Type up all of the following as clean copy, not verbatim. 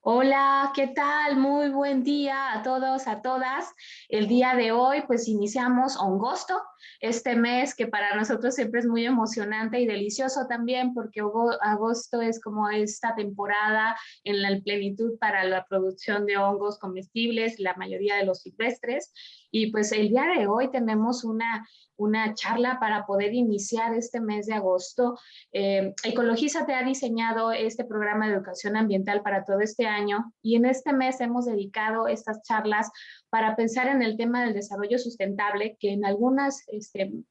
Hola, ¿qué tal? Muy buen día a todos, a todas. El día de hoy, pues iniciamos agosto, este mes que para nosotros siempre es muy emocionante y delicioso también, porque agosto es como esta temporada en la plenitud para la producción de hongos comestibles, la mayoría de los silvestres. Y pues el día de hoy tenemos una charla para poder iniciar este mes de agosto. Ecologízate ha diseñado este programa de educación ambiental para todo este año y en este mes hemos dedicado estas charlas para pensar en el tema del desarrollo sustentable, que en algunos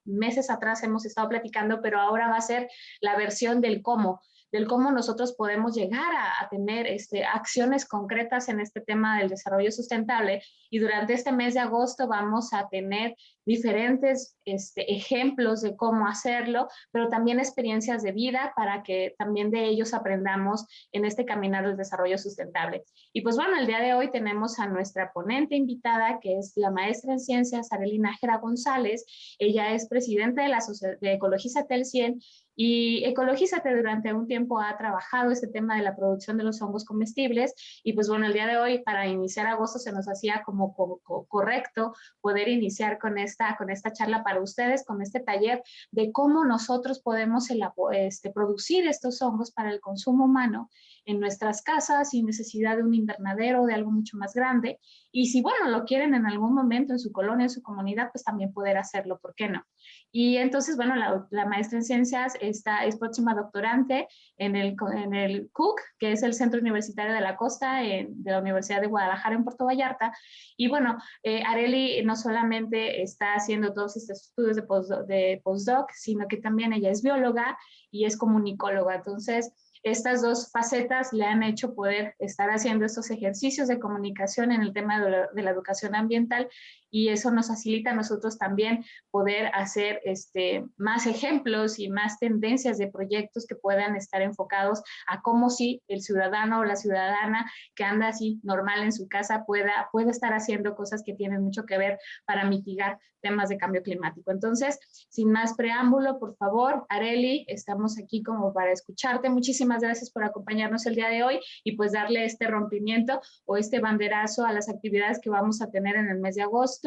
meses atrás hemos estado platicando, pero ahora va a ser la versión del cómo nosotros podemos llegar a tener acciones concretas en este tema del desarrollo sustentable. Y durante este mes de agosto vamos a tener diferentes ejemplos de cómo hacerlo, pero también experiencias de vida para que también de ellos aprendamos en este caminar del desarrollo sustentable. Y pues bueno, el día de hoy tenemos a nuestra ponente invitada, que es la maestra en ciencias, Arely Nájera González. Ella es presidenta de la de Ecologízate al 100 y Ecologízate durante un tiempo ha trabajado este tema de la producción de los hongos comestibles. Y pues bueno, el día de hoy, para iniciar agosto, se nos hacía como correcto poder iniciar con esta charla para ustedes, con este taller de cómo nosotros podemos producir estos hongos para el consumo humano en nuestras casas sin necesidad de un invernadero, de algo mucho más grande. Y si, bueno, lo quieren en algún momento en su colonia, en su comunidad, pues también poder hacerlo, ¿por qué no? Y entonces, bueno, la maestra en ciencias es próxima doctorante en el CUC, que es el Centro Universitario de la Costa de la Universidad de Guadalajara en Puerto Vallarta. Y bueno, Arely no solamente está haciendo todos estos estudios de postdoc, sino que también ella es bióloga y es comunicóloga. Entonces, estas dos facetas le han hecho poder estar haciendo estos ejercicios de comunicación en el tema de la educación ambiental, y eso nos facilita a nosotros también poder hacer más ejemplos y más tendencias de proyectos que puedan estar enfocados a cómo si el ciudadano o la ciudadana que anda así normal en su casa pueda estar haciendo cosas que tienen mucho que ver para mitigar temas de cambio climático. Entonces, sin más preámbulo, por favor, Arely, estamos aquí como para escucharte. Muchísimas gracias por acompañarnos el día de hoy y pues darle este rompimiento o este banderazo a las actividades que vamos a tener en el mes de agosto.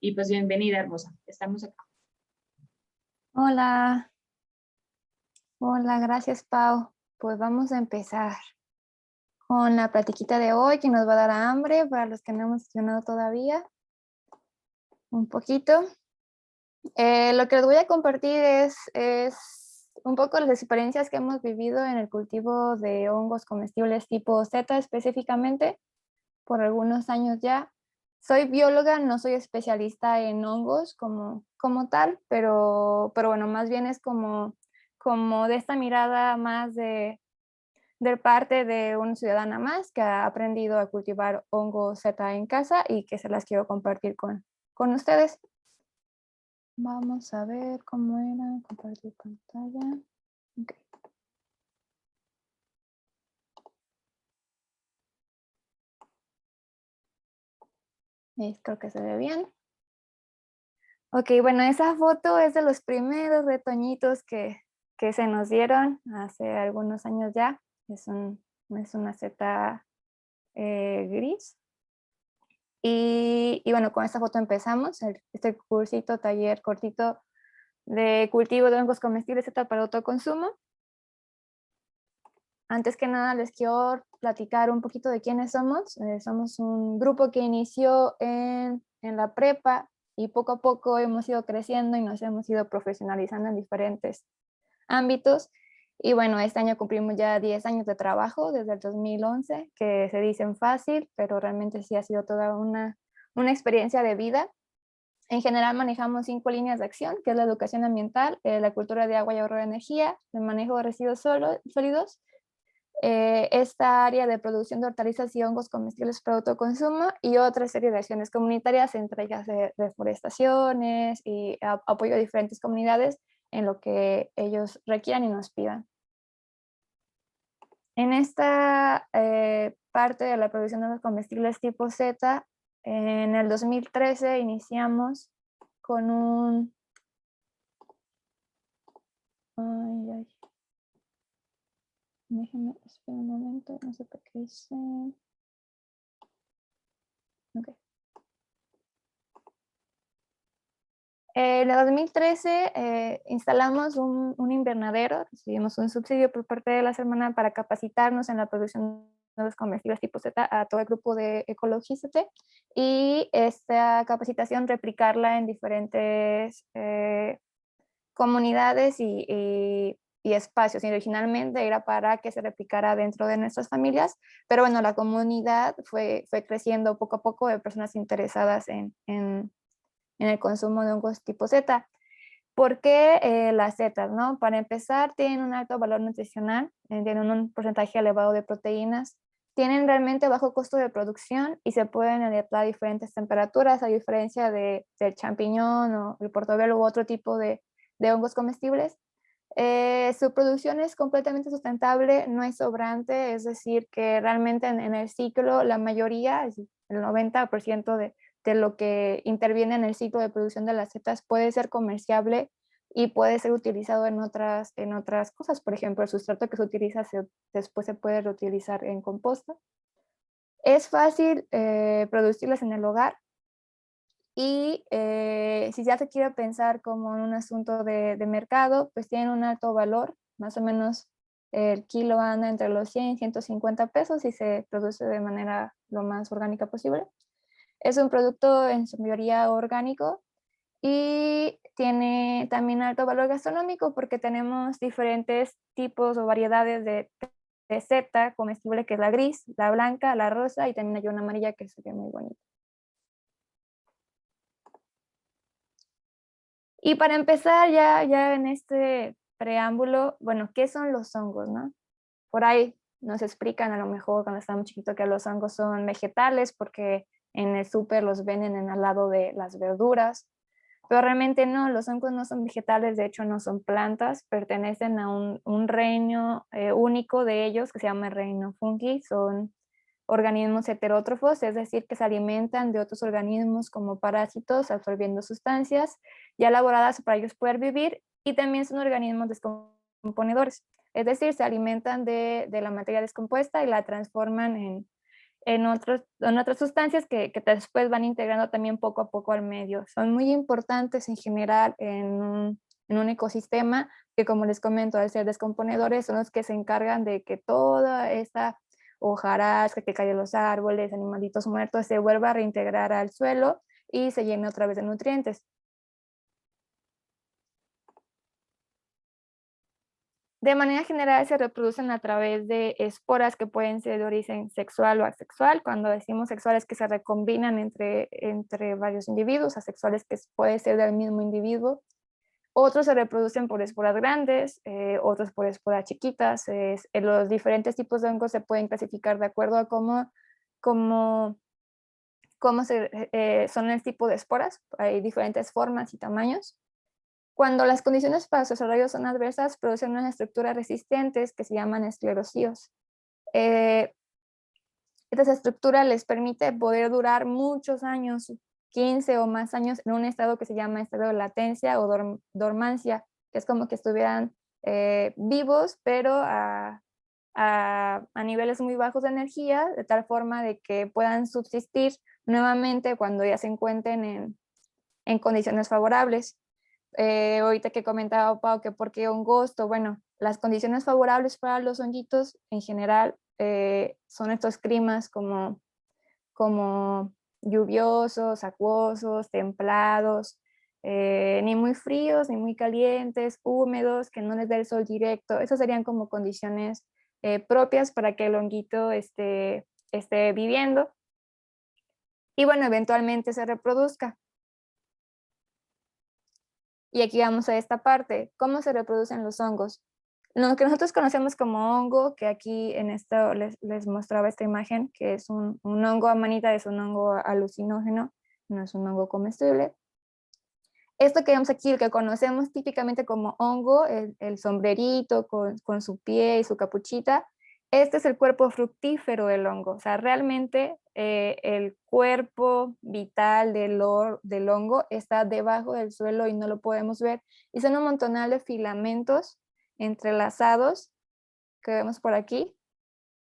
Y pues bienvenida, hermosa. Estamos acá. Hola, hola, gracias Pau. Pues vamos a empezar con la platiquita de hoy que nos va a dar hambre para los que no hemos desayunado todavía. Un poquito. Lo que les voy a compartir es un poco las experiencias que hemos vivido en el cultivo de hongos comestibles tipo Z específicamente por algunos años ya. Soy bióloga, no soy especialista en hongos como tal, pero bueno, más bien es como de esta mirada más de parte de una ciudadana más que ha aprendido a cultivar hongos Z en casa y que se las quiero compartir con ustedes. Vamos a ver cómo era compartir pantalla. Okay. Creo que se ve bien. Ok, bueno, esa foto es de los primeros retoñitos que se nos dieron hace algunos años ya. Es una seta gris. Y bueno, con esta foto empezamos este cursito, taller cortito de cultivo de hongos comestibles Z para autoconsumo. Antes que nada les quiero platicar un poquito de quiénes somos. Somos un grupo que inició en la prepa y poco a poco hemos ido creciendo y nos hemos ido profesionalizando en diferentes ámbitos. Y bueno, este año cumplimos ya 10 años de trabajo desde el 2011, que se dicen fácil, pero realmente sí ha sido toda una experiencia de vida. En general manejamos 5 líneas de acción, que es la educación ambiental, la cultura de agua y ahorro de energía, el manejo de residuos sólidos, esta área de producción de hortalizas y hongos comestibles para autoconsumo y otra serie de acciones comunitarias, entre ellas de reforestaciones y apoyo a diferentes comunidades en lo que ellos requieran y nos pidan. En esta parte de la producción de los comestibles tipo Z, en el 2013 iniciamos con un... Déjenme, espera un momento, no sé por qué hice. Ok. En el 2013 instalamos un invernadero, recibimos un subsidio por parte de la semana para capacitarnos en la producción de los comestibles tipo Z a todo el grupo de Ecologízate, y esta capacitación replicarla en diferentes comunidades y espacios. Y originalmente era para que se replicara dentro de nuestras familias, pero bueno, la comunidad fue creciendo poco a poco de personas interesadas en el consumo de hongos tipo Z. ¿Por qué las setas? ¿No? Para empezar, tienen un alto valor nutricional, tienen un porcentaje elevado de proteínas, tienen realmente bajo costo de producción y se pueden adaptar a diferentes temperaturas, a diferencia del champiñón o el portobelo u otro tipo de hongos comestibles. Su producción es completamente sustentable, no es sobrante, es decir, que realmente en el ciclo la mayoría, el 90% de lo que interviene en el ciclo de producción de las setas puede ser comerciable y puede ser utilizado en otras cosas. Por ejemplo, el sustrato que se utiliza después se puede reutilizar en composta. Es fácil producirlas en el hogar. Y si ya se quiere pensar como en un asunto de mercado, pues tienen un alto valor, más o menos el kilo anda entre los 100 y 150 pesos y se produce de manera lo más orgánica posible. Es un producto en su mayoría orgánico y tiene también alto valor gastronómico porque tenemos diferentes tipos o variedades de seta comestible, que es la gris, la blanca, la rosa, y también hay una amarilla que se ve muy bonita. Y para empezar ya en este preámbulo, bueno, ¿qué son los hongos, no? Por ahí nos explican a lo mejor cuando estamos chiquitos que los hongos son vegetales porque en el súper los venden al lado de las verduras, pero realmente no, los hongos no son vegetales, de hecho no son plantas, pertenecen a un reino único de ellos que se llama el reino fungi, son organismos heterótrofos, es decir, que se alimentan de otros organismos como parásitos, absorbiendo sustancias ya elaboradas para ellos poder vivir, y también son organismos descomponedores, es decir, se alimentan de la materia descompuesta y la transforman en otras sustancias que después van integrando también poco a poco al medio. Son muy importantes en general en un ecosistema que, como les comento, al ser descomponedores son los que se encargan de que toda esta hojarasca que cae de los árboles, animalitos muertos, se vuelva a reintegrar al suelo y se llene otra vez de nutrientes. De manera general se reproducen a través de esporas que pueden ser de origen sexual o asexual. Cuando decimos sexuales, que se recombinan entre varios individuos, asexuales que puede ser del mismo individuo. Otros se reproducen por esporas grandes, otros por esporas chiquitas. Los diferentes tipos de hongos se pueden clasificar de acuerdo a cómo son el tipo de esporas. Hay diferentes formas y tamaños. Cuando las condiciones para su desarrollo son adversas, producen unas estructuras resistentes que se llaman esclerosíos. Esta estructura les permite poder durar muchos años, 15 o más años, en un estado que se llama estado de latencia o dormancia, que es como que estuvieran vivos, pero a niveles muy bajos de energía, de tal forma de que puedan subsistir nuevamente cuando ya se encuentren en condiciones favorables. Ahorita que comentaba Pau que por qué hongosto, bueno, las condiciones favorables para los honguitos en general son estos climas como lluviosos, acuosos, templados, ni muy fríos, ni muy calientes, húmedos, que no les dé el sol directo. Esas serían como condiciones propias para que el honguito esté viviendo y bueno, eventualmente se reproduzca. Y aquí vamos a esta parte, ¿cómo se reproducen los hongos? Lo que nosotros conocemos como hongo, que aquí en esto les mostraba esta imagen, que es un hongo amanita, es un hongo alucinógeno, no es un hongo comestible. Esto que vemos aquí, el que conocemos típicamente como hongo, el sombrerito con su pie y su capuchita, este es el cuerpo fructífero del hongo. O sea, realmente el cuerpo vital del hongo está debajo del suelo y no lo podemos ver. Y son un montonal de filamentos entrelazados que vemos por aquí,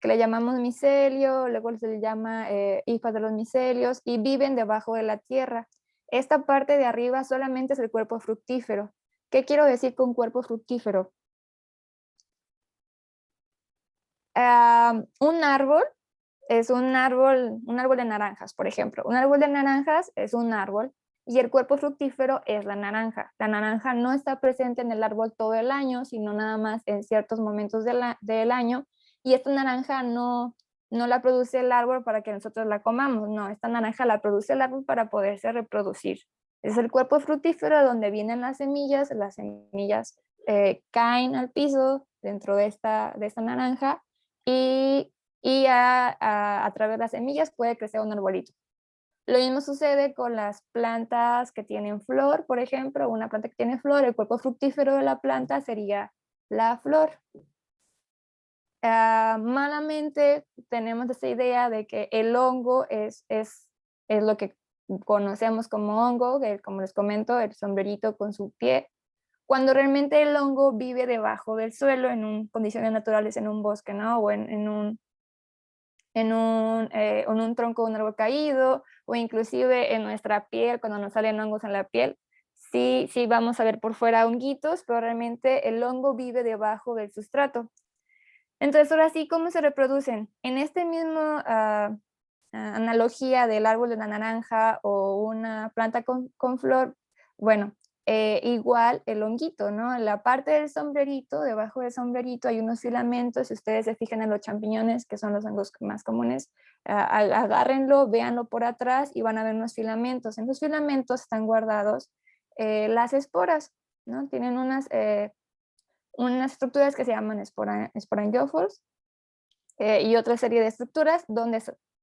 que le llamamos micelio, luego se le llama hifas de los micelios, y viven debajo de la tierra. Esta parte de arriba solamente es el cuerpo fructífero. ¿Qué quiero decir con cuerpo fructífero? Un árbol es un árbol de naranjas, por ejemplo. Un árbol de naranjas es un árbol y el cuerpo fructífero es la naranja. La naranja no está presente en el árbol todo el año, sino nada más en ciertos momentos del año. Y esta naranja no la produce el árbol para que nosotros la comamos. No, esta naranja la produce el árbol para poderse reproducir. Es el cuerpo fructífero donde vienen las semillas caen al piso dentro de esta naranja y a través de las semillas puede crecer un arbolito. Lo mismo sucede con las plantas que tienen flor, por ejemplo, una planta que tiene flor, el cuerpo fructífero de la planta sería la flor. Malamente tenemos esa idea de que el hongo es lo que conocemos como hongo, que como les comento, el sombrerito con su pie, cuando realmente el hongo vive debajo del suelo en condiciones naturales en un bosque, ¿no? O en un tronco de un árbol caído, o inclusive en nuestra piel, cuando nos salen hongos en la piel. Sí vamos a ver por fuera honguitos, pero realmente el hongo vive debajo del sustrato. Entonces, ahora sí, ¿cómo se reproducen? En este mismo analogía del árbol de la naranja o una planta con flor, bueno, igual el honguito, ¿no? En la parte del sombrerito, debajo del sombrerito hay unos filamentos. Si ustedes se fijan en los champiñones, que son los hongos más comunes, agárrenlo, véanlo por atrás y van a ver unos filamentos. En los filamentos están guardados las esporas, ¿no? Tienen unas estructuras que se llaman esporangióforos y otra serie de estructuras donde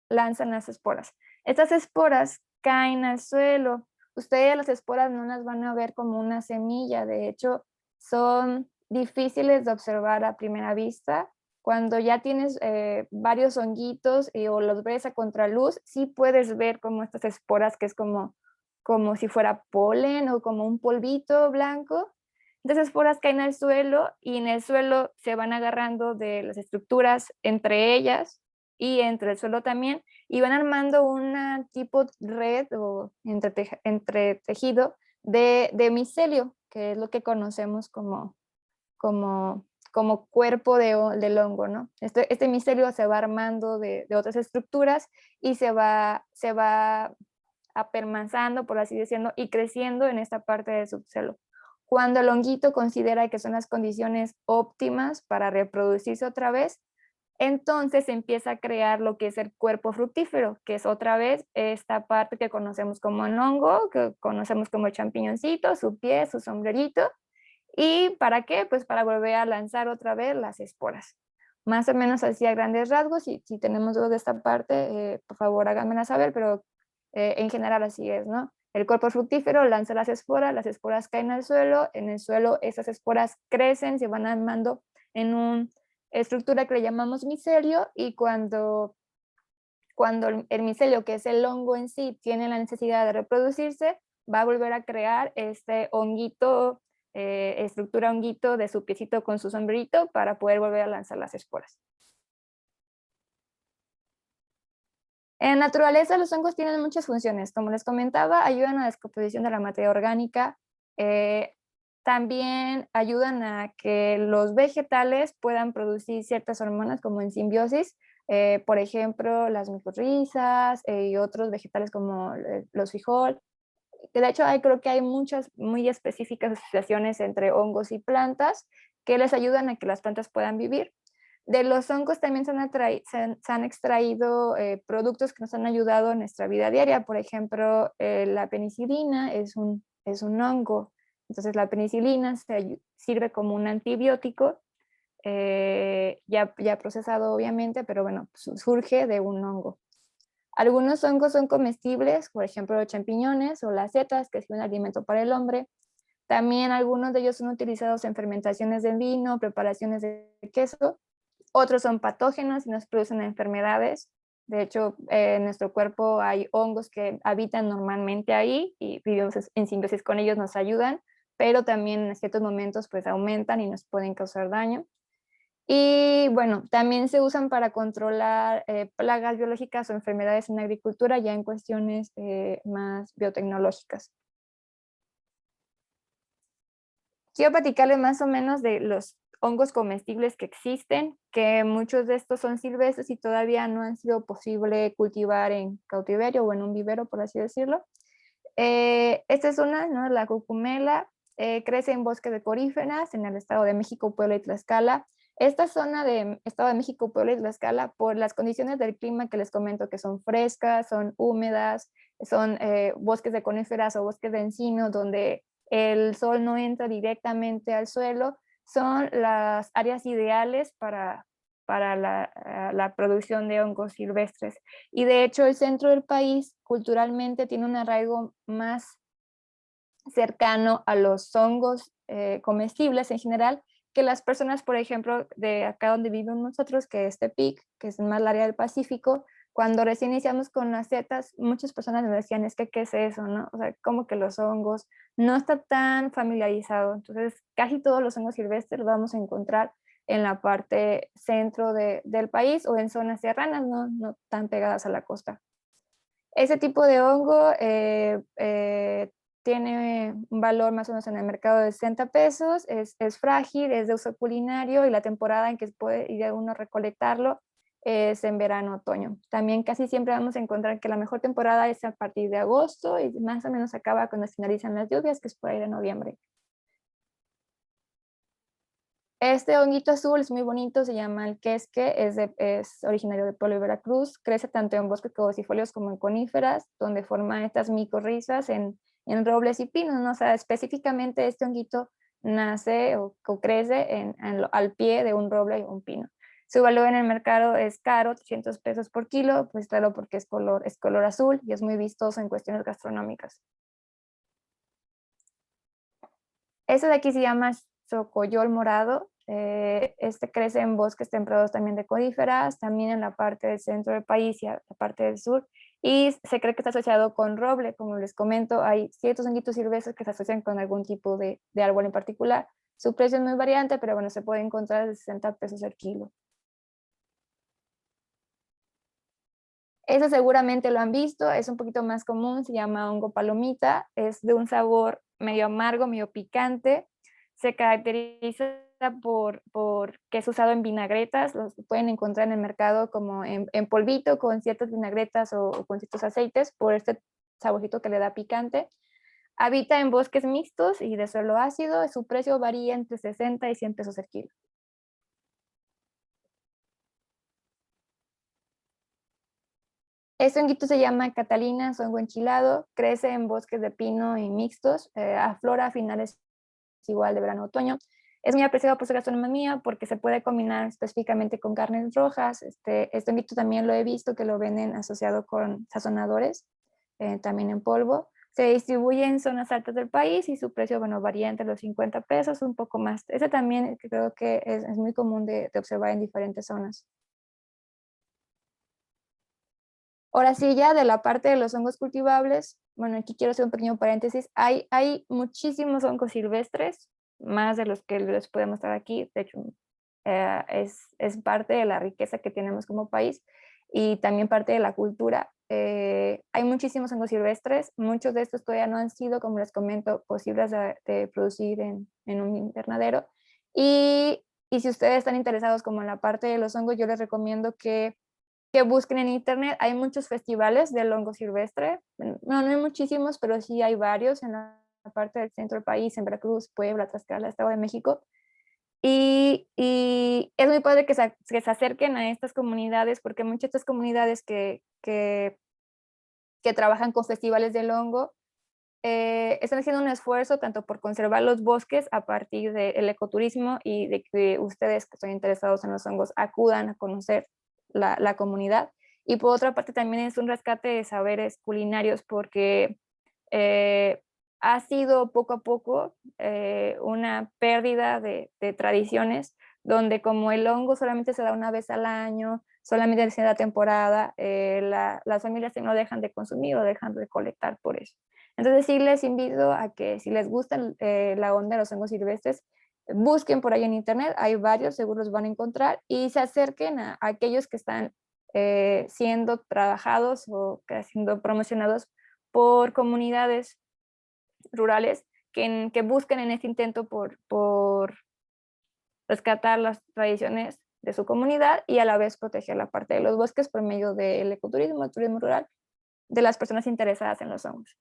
lanzan las esporas. Estas esporas caen al suelo. Ustedes las esporas no las van a ver como una semilla, de hecho son difíciles de observar a primera vista. Cuando ya tienes varios honguitos o los ves a contraluz, sí puedes ver como estas esporas, que es como si fuera polen o como un polvito blanco. Entonces, esporas caen al suelo y en el suelo se van agarrando de las estructuras entre ellas y entre el suelo también, y van armando una tipo red o entretejido de micelio, que es lo que conocemos como cuerpo del hongo, ¿no? Este micelio se va armando de otras estructuras y se va apermanzando, por así decirlo, y creciendo en esta parte del subsuelo. Cuando el honguito considera que son las condiciones óptimas para reproducirse otra vez, entonces empieza a crear lo que es el cuerpo fructífero, que es otra vez esta parte que conocemos como el hongo, que conocemos como el champiñoncito, su pie, su sombrerito. ¿Y para qué? Pues para volver a lanzar otra vez las esporas. Más o menos así a grandes rasgos. Si tenemos dudas de esta parte, por favor háganmela saber, pero en general así es, ¿no? El cuerpo fructífero lanza las esporas caen al suelo, en el suelo esas esporas crecen, se van armando en una estructura que le llamamos micelio, y cuando el micelio, que es el hongo en sí, tiene la necesidad de reproducirse, va a volver a crear este honguito, estructura honguito de su piecito con su sombrerito para poder volver a lanzar las esporas. En naturaleza, los hongos tienen muchas funciones. Como les comentaba, ayudan a la descomposición de la materia orgánica. También ayudan a que los vegetales puedan producir ciertas hormonas como en simbiosis. Por ejemplo, las micorrizas y otros vegetales como los frijol. De hecho, creo que hay muchas muy específicas asociaciones entre hongos y plantas que les ayudan a que las plantas puedan vivir. De los hongos también se han extraído productos que nos han ayudado en nuestra vida diaria. Por ejemplo, la penicilina es un hongo. Entonces, la penicilina sirve como un antibiótico, ya procesado obviamente, pero bueno, surge de un hongo. Algunos hongos son comestibles, por ejemplo, los champiñones o las setas, que es un alimento para el hombre. También algunos de ellos son utilizados en fermentaciones de vino, preparaciones de queso. Otros son patógenos y nos producen enfermedades. De hecho, en nuestro cuerpo hay hongos que habitan normalmente ahí y vivimos en simbiosis con ellos, nos ayudan, pero también en ciertos momentos pues aumentan y nos pueden causar daño. Y bueno, también se usan para controlar plagas biológicas o enfermedades en agricultura, ya en cuestiones más biotecnológicas. Quiero platicarles más o menos de los hongos comestibles que existen, que muchos de estos son silvestres y todavía no han sido posible cultivar en cautiverio o en un vivero, por así decirlo. Esta es una, ¿no? La cucumela, crece en bosques de coníferas en el Estado de México, Puebla y Tlaxcala. Esta zona de Estado de México, Puebla y Tlaxcala, por las condiciones del clima que les comento, que son frescas, son húmedas, son bosques de coníferas o bosques de encino, donde el sol no entra directamente al suelo, son las áreas ideales para la producción de hongos silvestres. Y de hecho el centro del país culturalmente tiene un arraigo más cercano a los hongos comestibles en general que las personas, por ejemplo, de acá donde vivimos nosotros, que es Tepic, que es más el área del Pacífico. Cuando recién iniciamos con las setas, muchas personas me decían, es que, ¿qué es eso? ¿No? O sea, como que los hongos no está tan familiarizado. Entonces, casi todos los hongos silvestres los vamos a encontrar en la parte centro del país o en zonas serranas, no tan pegadas a la costa. Ese tipo de hongo tiene un valor más o menos en el mercado de 60 pesos, es frágil, es de uso culinario y la temporada en que puede ir a uno a recolectarlo es en verano, otoño. También casi siempre vamos a encontrar que la mejor temporada es a partir de agosto y más o menos acaba cuando finalizan las lluvias, que es por ahí de noviembre. Este honguito azul es muy bonito, se llama el quesque, es originario de Puebla y Veracruz, crece tanto en bosques caducifolios como en coníferas, donde forma estas micorrizas en robles y pinos, ¿no? O sea, específicamente este honguito nace o crece al pie de un roble o un pino. Su valor en el mercado es caro, 300 pesos por kilo, pues claro, porque es color azul y es muy vistoso en cuestiones gastronómicas. Este de aquí se llama Xocoyol morado. Este crece en bosques templados también de coníferas, también en la parte del centro del país y la parte del sur. Y se cree que está asociado con roble. Como les comento, hay ciertos honguitos silvestres que se asocian con algún tipo de árbol en particular. Su precio es muy variante, pero bueno, se puede encontrar de 60 pesos el kilo. Eso seguramente lo han visto, es un poquito más común, se llama hongo palomita, es de un sabor medio amargo, medio picante, se caracteriza por que es usado en vinagretas, los pueden encontrar en el mercado como en polvito con ciertas vinagretas o con ciertos aceites por este saborcito que le da picante. Habita en bosques mixtos y de suelo ácido, su precio varía entre 60 y 100 pesos el kilo. Este honguito se llama Catalina, es hongo enchilado, crece en bosques de pino y mixtos, aflora a finales igual de verano-otoño. Es muy apreciado por su gastronomía porque se puede combinar específicamente con carnes rojas. Este honguito también lo he visto que lo venden asociado con sazonadores, también en polvo. Se distribuye en zonas altas del país y su precio, bueno, varía entre los 50 pesos, un poco más. Ese también creo que es muy común de observar en diferentes zonas. Ahora sí, ya de la parte de los hongos cultivables, bueno, aquí quiero hacer un pequeño paréntesis. Hay muchísimos hongos silvestres, más de los que les podemos mostrar aquí. De hecho, es parte de la riqueza que tenemos como país y también parte de la cultura. Hay muchísimos hongos silvestres, muchos de estos todavía no han sido, como les comento, posibles de producir en un invernadero. Y si ustedes están interesados como en la parte de los hongos, yo les recomiendo que busquen en internet. Hay muchos festivales del hongo silvestre. No hay muchísimos, pero sí hay varios en la parte del centro del país, en Veracruz, Puebla, Tlaxcala, Estado de México. Y es muy padre que se acerquen a estas comunidades, porque muchas de estas comunidades que trabajan con festivales del hongo están haciendo un esfuerzo tanto por conservar los bosques a partir del ecoturismo y de que ustedes que están interesados en los hongos acudan a conocer la comunidad. Y por otra parte también es un rescate de saberes culinarios porque ha sido poco a poco una pérdida de tradiciones donde como el hongo solamente se da una vez al año, solamente en cierta temporada, las familias no dejan de consumir o dejan de colectar por eso. Entonces sí les invito a que si les gusta la onda de los hongos silvestres, busquen por ahí en internet, hay varios, seguro los van a encontrar, y se acerquen a aquellos que están siendo trabajados o siendo promocionados por comunidades rurales que busquen en este intento por rescatar las tradiciones de su comunidad y a la vez proteger la parte de los bosques por medio del ecoturismo, el turismo rural, de las personas interesadas en los hongos.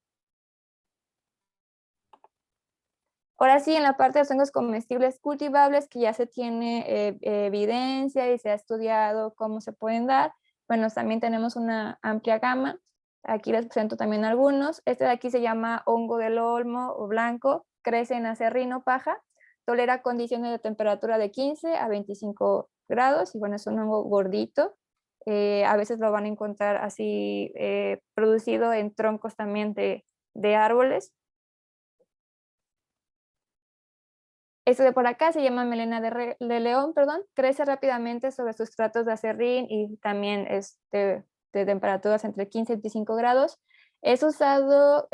Ahora sí, en la parte de los hongos comestibles cultivables, que ya se tiene evidencia y se ha estudiado cómo se pueden dar, bueno, también tenemos una amplia gama. Aquí les presento también algunos. Este de aquí se llama hongo del olmo o blanco, crece en acerrín paja, tolera condiciones de temperatura de 15 a 25 grados y bueno, es un hongo gordito. A veces lo van a encontrar así producido en troncos también de árboles. Este de por acá se llama melena de león, perdón, crece rápidamente sobre sustratos de acerrín y también es de temperaturas entre 15 y 25 grados. Es usado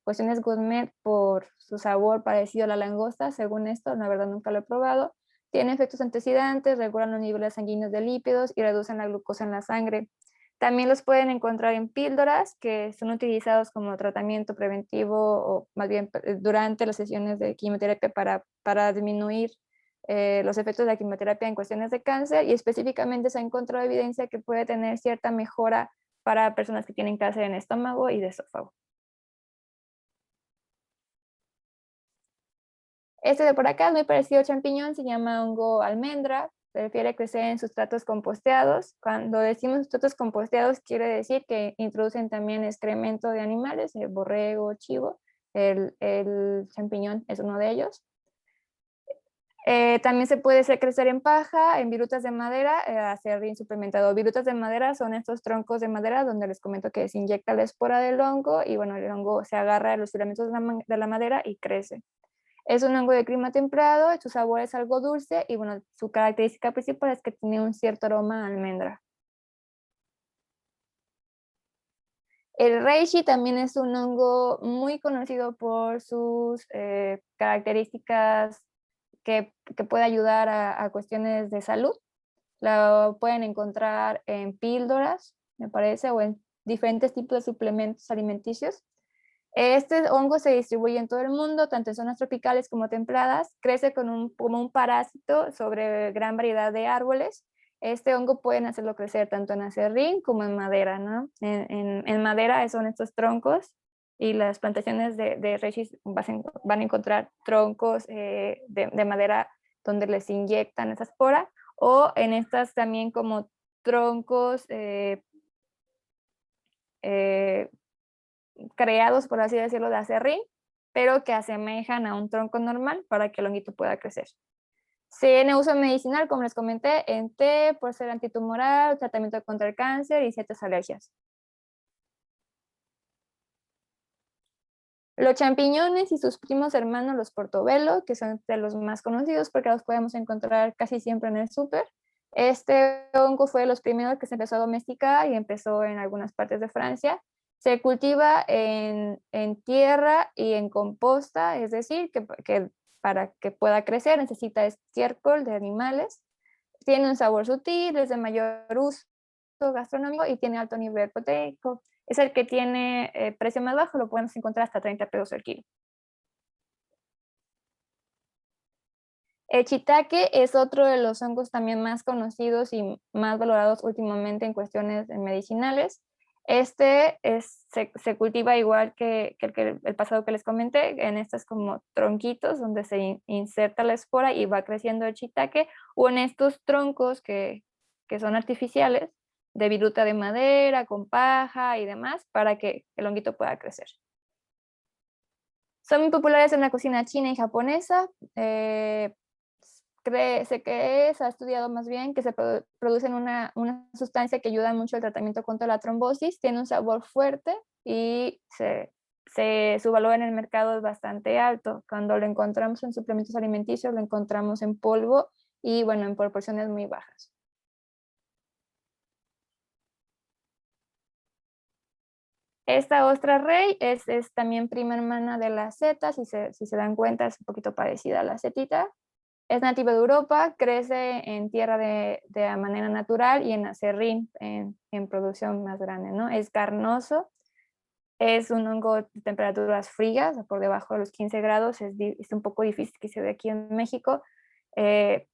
cuestiones gourmet por su sabor parecido a la langosta, según esto, la verdad nunca lo he probado. Tiene efectos antioxidantes, regulan los niveles sanguíneos de lípidos y reducen la glucosa en la sangre. También los pueden encontrar en píldoras que son utilizados como tratamiento preventivo o más bien durante las sesiones de quimioterapia para disminuir los efectos de la quimioterapia en cuestiones de cáncer y específicamente se ha encontrado evidencia que puede tener cierta mejora para personas que tienen cáncer en estómago y de esófago. Este de por acá es muy parecido al champiñón, se llama hongo almendra, prefiere crecer en sustratos composteados. Cuando decimos sustratos composteados quiere decir que introducen también excremento de animales, borrego, chivo, el champiñón es uno de ellos. También se puede hacer crecer en paja, en virutas de madera, acerrín suplementado. Virutas de madera son estos troncos de madera donde les comento que se inyecta la espora del hongo y bueno, el hongo se agarra a los filamentos de la madera y crece. Es un hongo de clima templado, su sabor es algo dulce y bueno, su característica principal es que tiene un cierto aroma a almendra. El reishi también es un hongo muy conocido por sus características que puede ayudar a cuestiones de salud. Lo pueden encontrar en píldoras, me parece, o en diferentes tipos de suplementos alimenticios. Este hongo se distribuye en todo el mundo, tanto en zonas tropicales como templadas. Crece como un parásito sobre gran variedad de árboles. Este hongo pueden hacerlo crecer tanto en acerrín como en madera, ¿no? En madera son estos troncos y las plantaciones de reishi van a encontrar troncos de madera donde les inyectan esa espora o en estas también como troncos creados, por así decirlo, de acerrín, pero que asemejan a un tronco normal para que el honguito pueda crecer. Se tiene uso medicinal, como les comenté, en té, por ser antitumoral, tratamiento contra el cáncer y ciertas alergias. Los champiñones y sus primos hermanos, los portobello, que son de los más conocidos porque los podemos encontrar casi siempre en el súper. Este hongo fue de los primeros que se empezó a domesticar y empezó en algunas partes de Francia. Se cultiva en tierra y en composta, es decir, que para que pueda crecer necesita estiércol de animales. Tiene un sabor sutil, es de mayor uso gastronómico y tiene alto nivel proteico. Es el que tiene precio más bajo, lo podemos encontrar hasta 30 pesos el kilo. El shiitake es otro de los hongos también más conocidos y más valorados últimamente en cuestiones medicinales. Este se cultiva igual que el pasado que les comenté, en estos como tronquitos donde se inserta la espora y va creciendo el shiitake, o en estos troncos que son artificiales, de viruta de madera, con paja y demás, para que el honguito pueda crecer. Son muy populares en la cocina china y japonesa. Se ha estudiado más bien que se producen una sustancia que ayuda mucho al tratamiento contra la trombosis, tiene un sabor fuerte y su valor en el mercado es bastante alto. Cuando lo encontramos en suplementos alimenticios, lo encontramos en polvo y bueno, en proporciones muy bajas. Esta ostra rey es también prima hermana de la seta, si se dan cuenta es un poquito parecida a la setita. Es nativa de Europa, crece en tierra de manera natural y en acerrín, en producción más grande, ¿no? Es carnoso, es un hongo de temperaturas frías, por debajo de los 15 grados, es un poco difícil que se dé aquí en México. En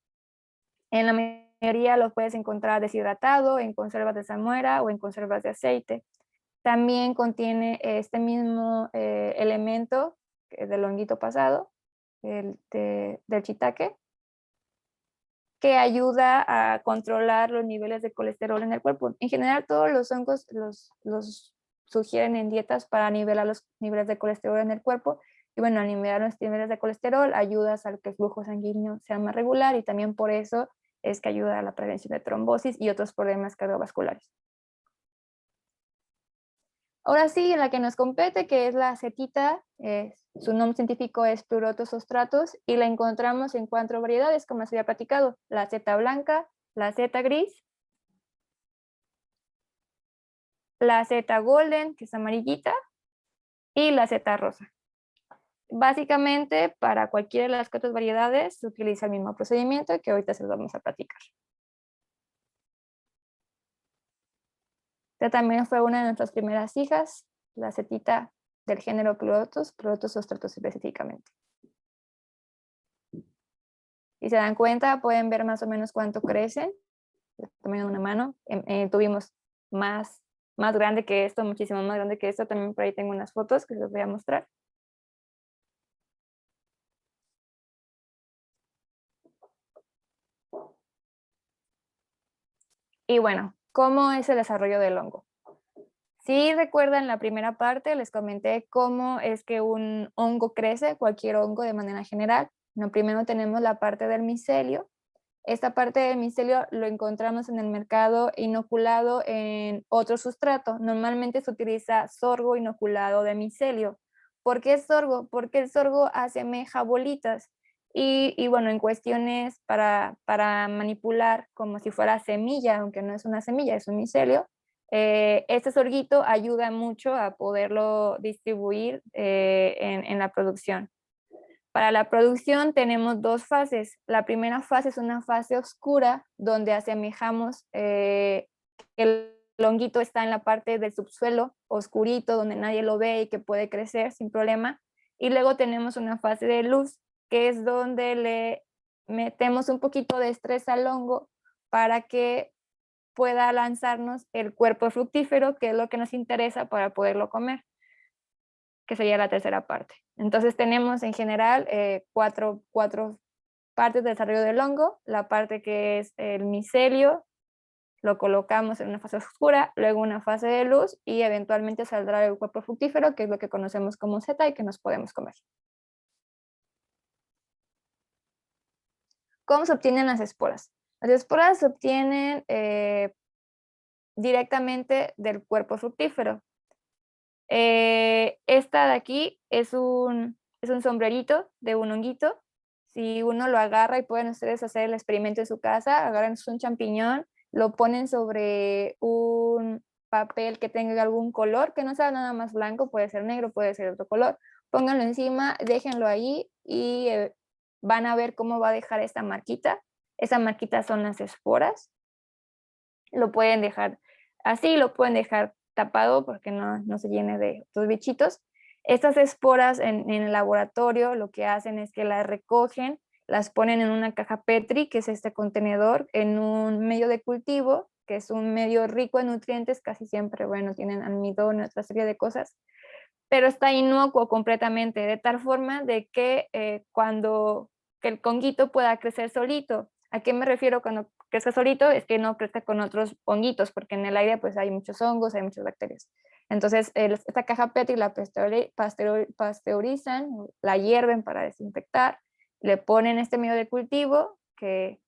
la mayoría lo puedes encontrar deshidratado, en conservas de salmuera o en conservas de aceite. También contiene este mismo elemento del honguito pasado, del shiitake, que ayuda a controlar los niveles de colesterol en el cuerpo. En general, todos los hongos los sugieren en dietas para nivelar los niveles de colesterol en el cuerpo. Y bueno, al nivelar los niveles de colesterol, ayudas a que el flujo sanguíneo sea más regular y también por eso es que ayuda a la prevención de trombosis y otros problemas cardiovasculares. Ahora sí, la que nos compete, que es la setita, su nombre científico es Pleurotus ostratus y la encontramos en 4 variedades, como se había platicado, la seta blanca, la seta gris, la seta golden, que es amarillita, y la seta rosa. Básicamente, para cualquiera de las 4 variedades se utiliza el mismo procedimiento que ahorita se los vamos a platicar. Esta también fue una de nuestras primeras hijas, la setita del género Pleurotus ostratus específicamente. Si se dan cuenta, pueden ver más o menos cuánto crecen. Tamaño de una mano. Tuvimos más grande que esto, muchísimo más grande que esto. También por ahí tengo unas fotos que les voy a mostrar. Y bueno, ¿cómo es el desarrollo del hongo? Si recuerdan la primera parte, les comenté cómo es que un hongo crece, cualquier hongo de manera general. Bueno, primero tenemos la parte del micelio. Esta parte del micelio lo encontramos en el mercado inoculado en otro sustrato. Normalmente se utiliza sorgo inoculado de micelio. ¿Por qué sorgo? Porque el sorgo asemeja bolitas. Y bueno, en cuestiones para manipular como si fuera semilla, aunque no es una semilla, es un micelio, este sorguito ayuda mucho a poderlo distribuir en la producción. Para la producción tenemos 2 fases. La primera fase es una fase oscura, donde asemejamos que el honguito está en la parte del subsuelo, oscurito, donde nadie lo ve y que puede crecer sin problema. Y luego tenemos una fase de luz, que es donde le metemos un poquito de estrés al hongo para que pueda lanzarnos el cuerpo fructífero, que es lo que nos interesa para poderlo comer, que sería la tercera parte. Entonces tenemos en general 4 partes de desarrollo del hongo, la parte que es el micelio, lo colocamos en una fase oscura, luego una fase de luz y eventualmente saldrá el cuerpo fructífero, que es lo que conocemos como seta y que nos podemos comer. ¿Cómo se obtienen las esporas? Las esporas se obtienen directamente del cuerpo fructífero. Esta de aquí es un sombrerito de un honguito. Si uno lo agarra, y pueden ustedes hacer el experimento en su casa, agarran un champiñón, lo ponen sobre un papel que tenga algún color, que no sea nada más blanco, puede ser negro, puede ser otro color, pónganlo encima, déjenlo ahí y van a ver cómo va a dejar esta marquita. Esa marquita son las esporas. Lo pueden dejar así, lo pueden dejar tapado porque no se llene de otros bichitos. Estas esporas en el laboratorio lo que hacen es que las recogen, las ponen en una caja Petri, que es este contenedor, en un medio de cultivo, que es un medio rico en nutrientes, casi siempre, bueno, tienen almidón y otra serie de cosas, pero está inocuo completamente, de tal forma de que cuando que el honguito pueda crecer solito. ¿A qué me refiero cuando crezca solito? Es que no crezca con otros honguitos, porque en el aire pues hay muchos hongos, hay muchas bacterias. Entonces, esta caja Petri la pasteurizan, la hierven para desinfectar, le ponen este medio de cultivo, que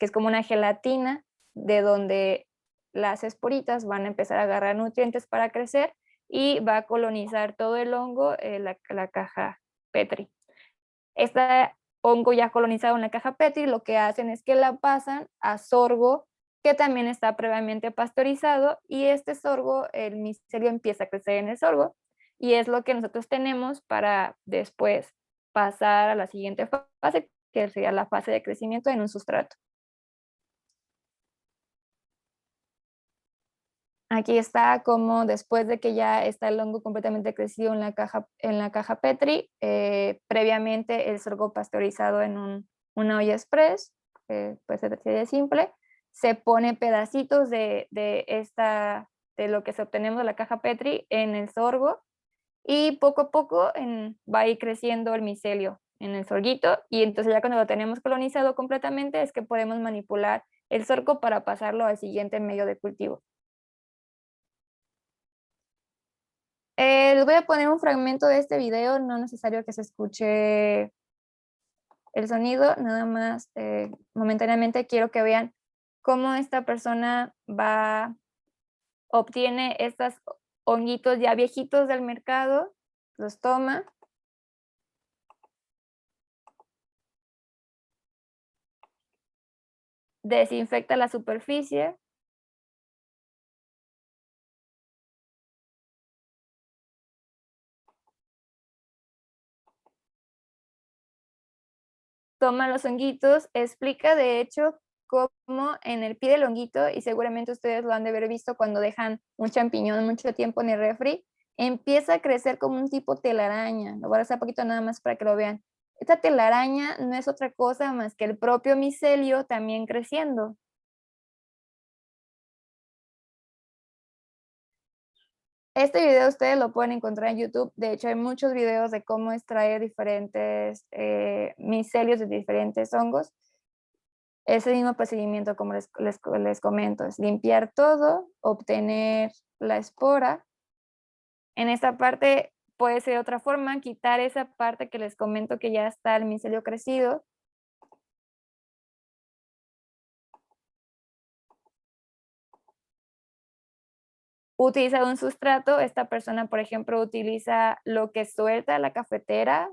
es como una gelatina, de donde las esporitas van a empezar a agarrar nutrientes para crecer, y va a colonizar todo el hongo la caja Petri. Este hongo ya colonizado en la caja Petri, lo que hacen es que la pasan a sorgo que también está previamente pasteurizado, y este sorgo, el micelio empieza a crecer en el sorgo, y es lo que nosotros tenemos para después pasar a la siguiente fase, que sería la fase de crecimiento en un sustrato. Aquí está como después de que ya está el hongo completamente crecido en la caja Petri, previamente el sorgo pasteurizado en una olla express, pues sería simple, se pone pedacitos de lo que se obtenemos de la caja Petri en el sorgo, y poco a poco va a ir creciendo el micelio en el sorguito, y entonces ya cuando lo tenemos colonizado completamente es que podemos manipular el sorgo para pasarlo al siguiente medio de cultivo. Les voy a poner un fragmento de este video, no es necesario que se escuche el sonido, nada más momentáneamente quiero que vean cómo esta persona obtiene estos honguitos ya viejitos del mercado, los toma, desinfecta la superficie, toma los honguitos, explica de hecho cómo en el pie del honguito, y seguramente ustedes lo han de haber visto cuando dejan un champiñón mucho tiempo en el refri, empieza a crecer como un tipo telaraña. Lo voy a hacer un poquito nada más para que lo vean. Esta telaraña no es otra cosa más que el propio micelio también creciendo. Este video ustedes lo pueden encontrar en YouTube. De hecho, hay muchos videos de cómo extraer diferentes micelios de diferentes hongos. Ese mismo procedimiento, como les comento, es limpiar todo, obtener la espora. En esta parte puede ser otra forma, quitar esa parte que les comento que ya está el micelio crecido. Utilizar un sustrato, esta persona, por ejemplo, utiliza lo que suelta la cafetera,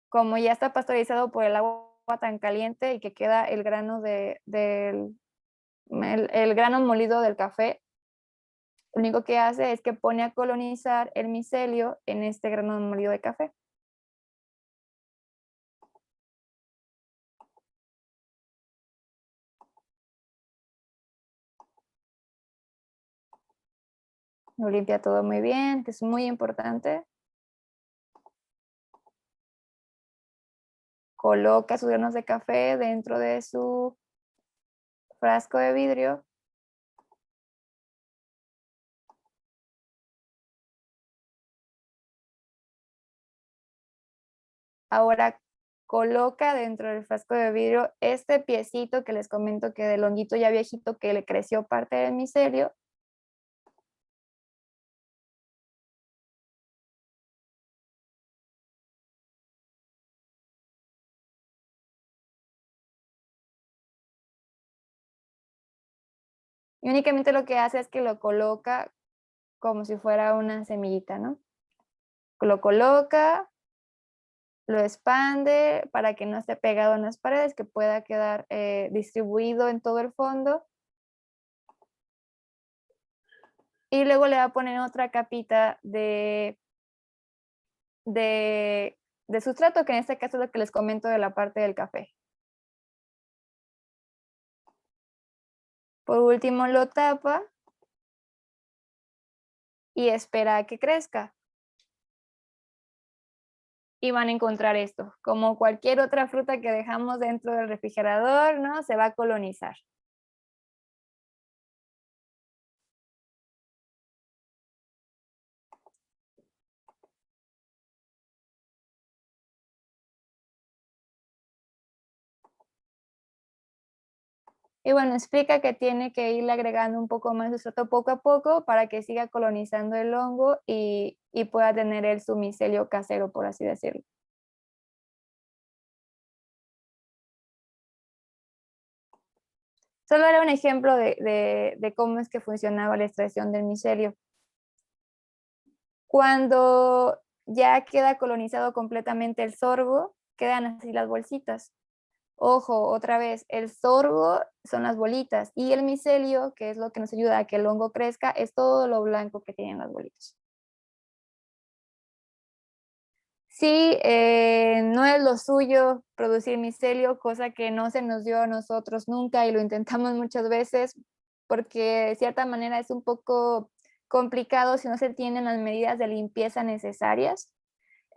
como ya está pasteurizado por el agua tan caliente y que queda el grano el grano molido del café. Lo único que hace es que pone a colonizar el micelio en este grano molido de café. Lo limpia todo muy bien, que es muy importante. Coloca sus granos de café dentro de su frasco de vidrio. Ahora coloca dentro del frasco de vidrio este piecito que les comento que del honguito ya viejito que le creció parte del micelio. Y únicamente lo que hace es que lo coloca como si fuera una semillita, ¿no? Lo coloca, lo expande para que no esté pegado en las paredes, que pueda quedar distribuido en todo el fondo. Y luego le va a poner otra capita de sustrato, que en este caso es lo que les comento de la parte del café. Por último lo tapa y espera a que crezca. Y van a encontrar esto, como cualquier otra fruta que dejamos dentro del refrigerador, ¿no? Se va a colonizar. Y bueno, explica que tiene que irle agregando un poco más de sustrato poco a poco para que siga colonizando el hongo y pueda tener el su micelio casero, por así decirlo. Solo era un ejemplo de cómo es que funcionaba la extracción del micelio. Cuando ya queda colonizado completamente el sorgo, quedan así las bolsitas. Ojo, otra vez, el sorgo son las bolitas y el micelio, que es lo que nos ayuda a que el hongo crezca, es todo lo blanco que tienen las bolitas. Sí, no es lo suyo producir micelio, cosa que no se nos dio a nosotros nunca y lo intentamos muchas veces porque de cierta manera es un poco complicado si no se tienen las medidas de limpieza necesarias.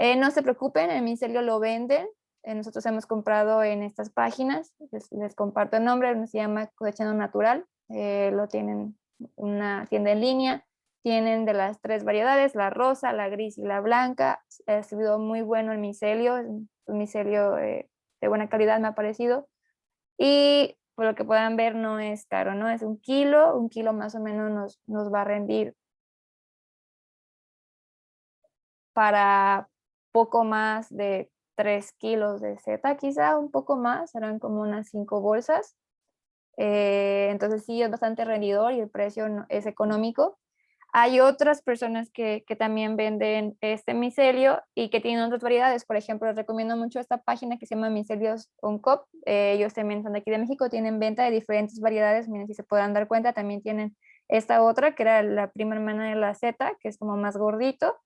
No se preocupen, el micelio lo venden. Nosotros hemos comprado en estas páginas, les comparto el nombre, se llama Cosechando Natural, lo tienen una tienda en línea, tienen de las 3 variedades, la rosa, la gris y la blanca. Ha sido muy bueno el micelio, un micelio de buena calidad me ha parecido. Y por lo que puedan ver no es caro, ¿no? Es un kilo más o menos nos va a rendir para poco más de 3 kilos de seta, quizá un poco más, serán como unas 5 bolsas. Entonces sí es bastante rendidor y el precio es económico. Hay otras personas que también venden este micelio y que tienen otras variedades. Por ejemplo, les recomiendo mucho esta página que se llama Micelios On Cop. Ellos también son de aquí de México, tienen venta de diferentes variedades. Miren, si se podrán dar cuenta, también tienen esta otra que era la prima hermana de la seta, que es como más gordito.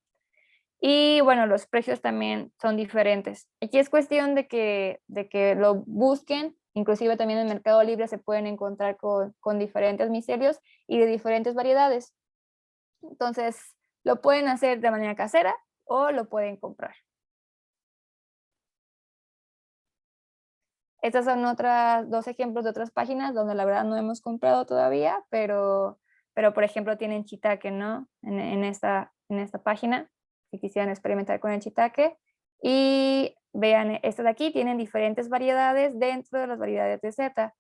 Y bueno, los precios también son diferentes. Aquí es cuestión de que lo busquen, inclusive también en Mercado Libre se pueden encontrar con diferentes micelios y de diferentes variedades. Entonces, lo pueden hacer de manera casera o lo pueden comprar. Estas son otras 2 ejemplos de otras páginas donde la verdad no hemos comprado todavía, pero por ejemplo tienen shiitake, ¿no? En esta página, si quisieran experimentar con el shiitake. Y vean, estas de aquí tienen diferentes variedades dentro de las variedades de seta.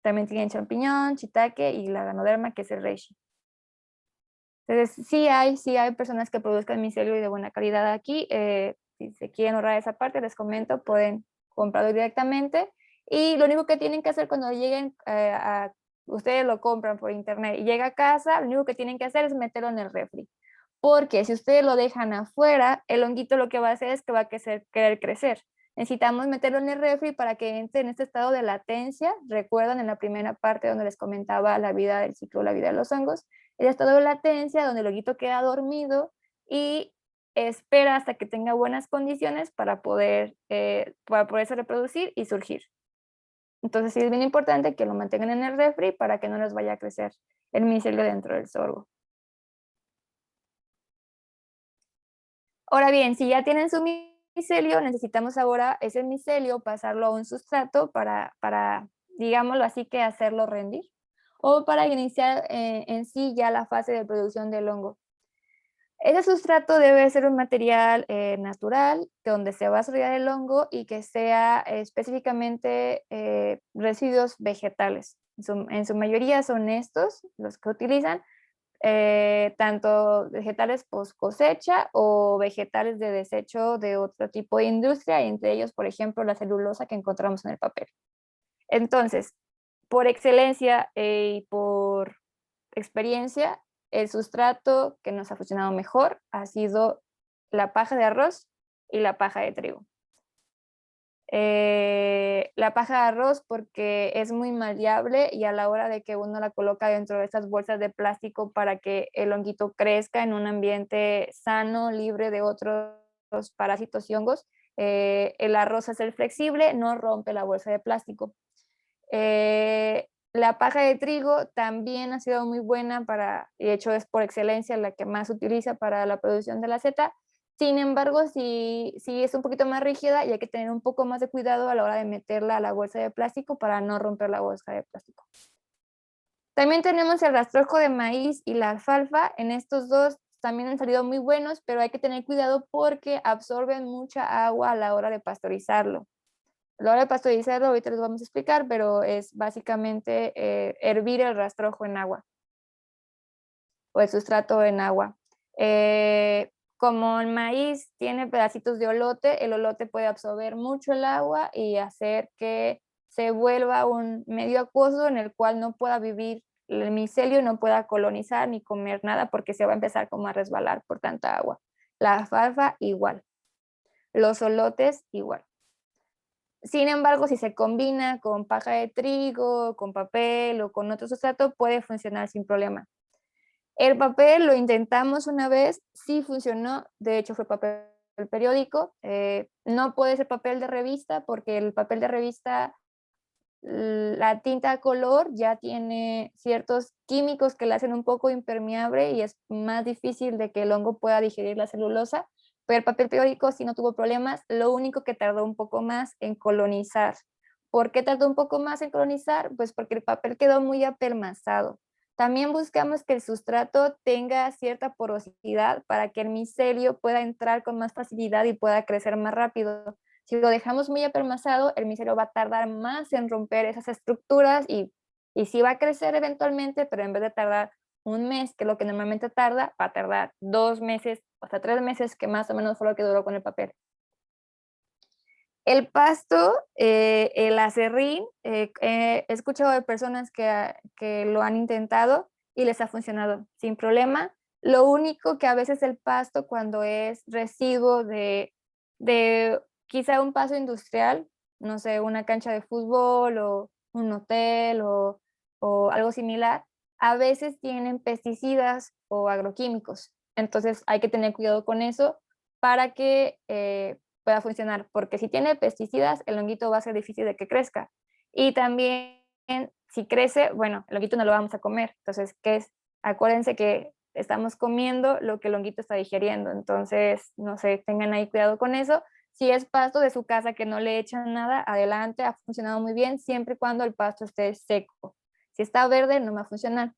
También tienen champiñón, shiitake y la ganoderma, que es el reishi. Entonces, sí hay personas que produzcan micelio y de buena calidad aquí. Si se quieren ahorrar esa parte, les comento, pueden comprarlo directamente. Y lo único que tienen que hacer cuando lleguen ustedes lo compran por internet y llega a casa, lo único que tienen que hacer es meterlo en el refri. Porque si ustedes lo dejan afuera, el honguito lo que va a hacer es que va a querer crecer. Necesitamos meterlo en el refri para que entre en este estado de latencia. Recuerdan en la primera parte donde les comentaba la vida del ciclo, la vida de los hongos, el estado de latencia donde el honguito queda dormido y espera hasta que tenga buenas condiciones para poderse reproducir y surgir. Entonces sí es bien importante que lo mantengan en el refri para que no les vaya a crecer el micelio dentro del sorgo. Ahora bien, si ya tienen su micelio, necesitamos ahora ese micelio pasarlo a un sustrato para digámoslo así, que hacerlo rendir o para iniciar en sí ya la fase de producción del hongo. Ese sustrato debe ser un material natural donde se va a desarrollar el hongo y que sea específicamente residuos vegetales. En su mayoría son estos los que utilizan, tanto vegetales post cosecha o vegetales de desecho de otro tipo de industria, entre ellos, por ejemplo, la celulosa que encontramos en el papel. Entonces, por excelencia y por experiencia, el sustrato que nos ha funcionado mejor ha sido la paja de arroz y la paja de trigo. La paja de arroz porque es muy maleable y a la hora de que uno la coloca dentro de estas bolsas de plástico para que el honguito crezca en un ambiente sano, libre de otros parásitos y hongos, el arroz es el flexible, no rompe la bolsa de plástico. La paja de trigo también ha sido muy buena de hecho es por excelencia la que más se utiliza para la producción de la seta. Sin embargo, sí es un poquito más rígida y hay que tener un poco más de cuidado a la hora de meterla a la bolsa de plástico para no romper la bolsa de plástico. También tenemos el rastrojo de maíz y la alfalfa. En estos dos también han salido muy buenos, pero hay que tener cuidado porque absorben mucha agua a la hora de pasteurizarlo. A la hora de pasteurizarlo, ahorita les vamos a explicar, pero es básicamente hervir el rastrojo en agua o el sustrato en agua. Como el maíz tiene pedacitos de olote, el olote puede absorber mucho el agua y hacer que se vuelva un medio acuoso en el cual no pueda vivir el micelio, no pueda colonizar ni comer nada porque se va a empezar como a resbalar por tanta agua. La alfalfa igual, los olotes igual. Sin embargo, si se combina con paja de trigo, con papel o con otro sustrato, puede funcionar sin problema. El papel lo intentamos una vez, sí funcionó, de hecho fue papel periódico, no puede ser papel de revista porque el papel de revista, la tinta a color ya tiene ciertos químicos que la hacen un poco impermeable y es más difícil de que el hongo pueda digerir la celulosa, pero el papel periódico sí no tuvo problemas, lo único que tardó un poco más en colonizar. ¿Por qué tardó un poco más en colonizar? Pues porque el papel quedó muy apelmazado. También buscamos que el sustrato tenga cierta porosidad para que el micelio pueda entrar con más facilidad y pueda crecer más rápido. Si lo dejamos muy apelmazado, el micelio va a tardar más en romper esas estructuras y sí va a crecer eventualmente, pero en vez de tardar un mes, que es lo que normalmente tarda, va a tardar 2 meses, hasta 3 meses, que más o menos fue lo que duró con el papel. El pasto, el acerrín, he escuchado de personas que lo han intentado y les ha funcionado sin problema. Lo único que a veces el pasto, cuando es residuo de quizá un pasto industrial, no sé, una cancha de fútbol o un hotel o algo similar, a veces tienen pesticidas o agroquímicos. Entonces hay que tener cuidado con eso para que pueda funcionar, porque si tiene pesticidas, el honguito va a ser difícil de que crezca. Y también, si crece, bueno, el honguito no lo vamos a comer. Entonces, ¿qué es? Acuérdense que estamos comiendo lo que el honguito está digeriendo. Entonces, no sé, tengan ahí cuidado con eso. Si es pasto de su casa que no le echan nada, adelante, ha funcionado muy bien, siempre y cuando el pasto esté seco. Si está verde, no va a funcionar.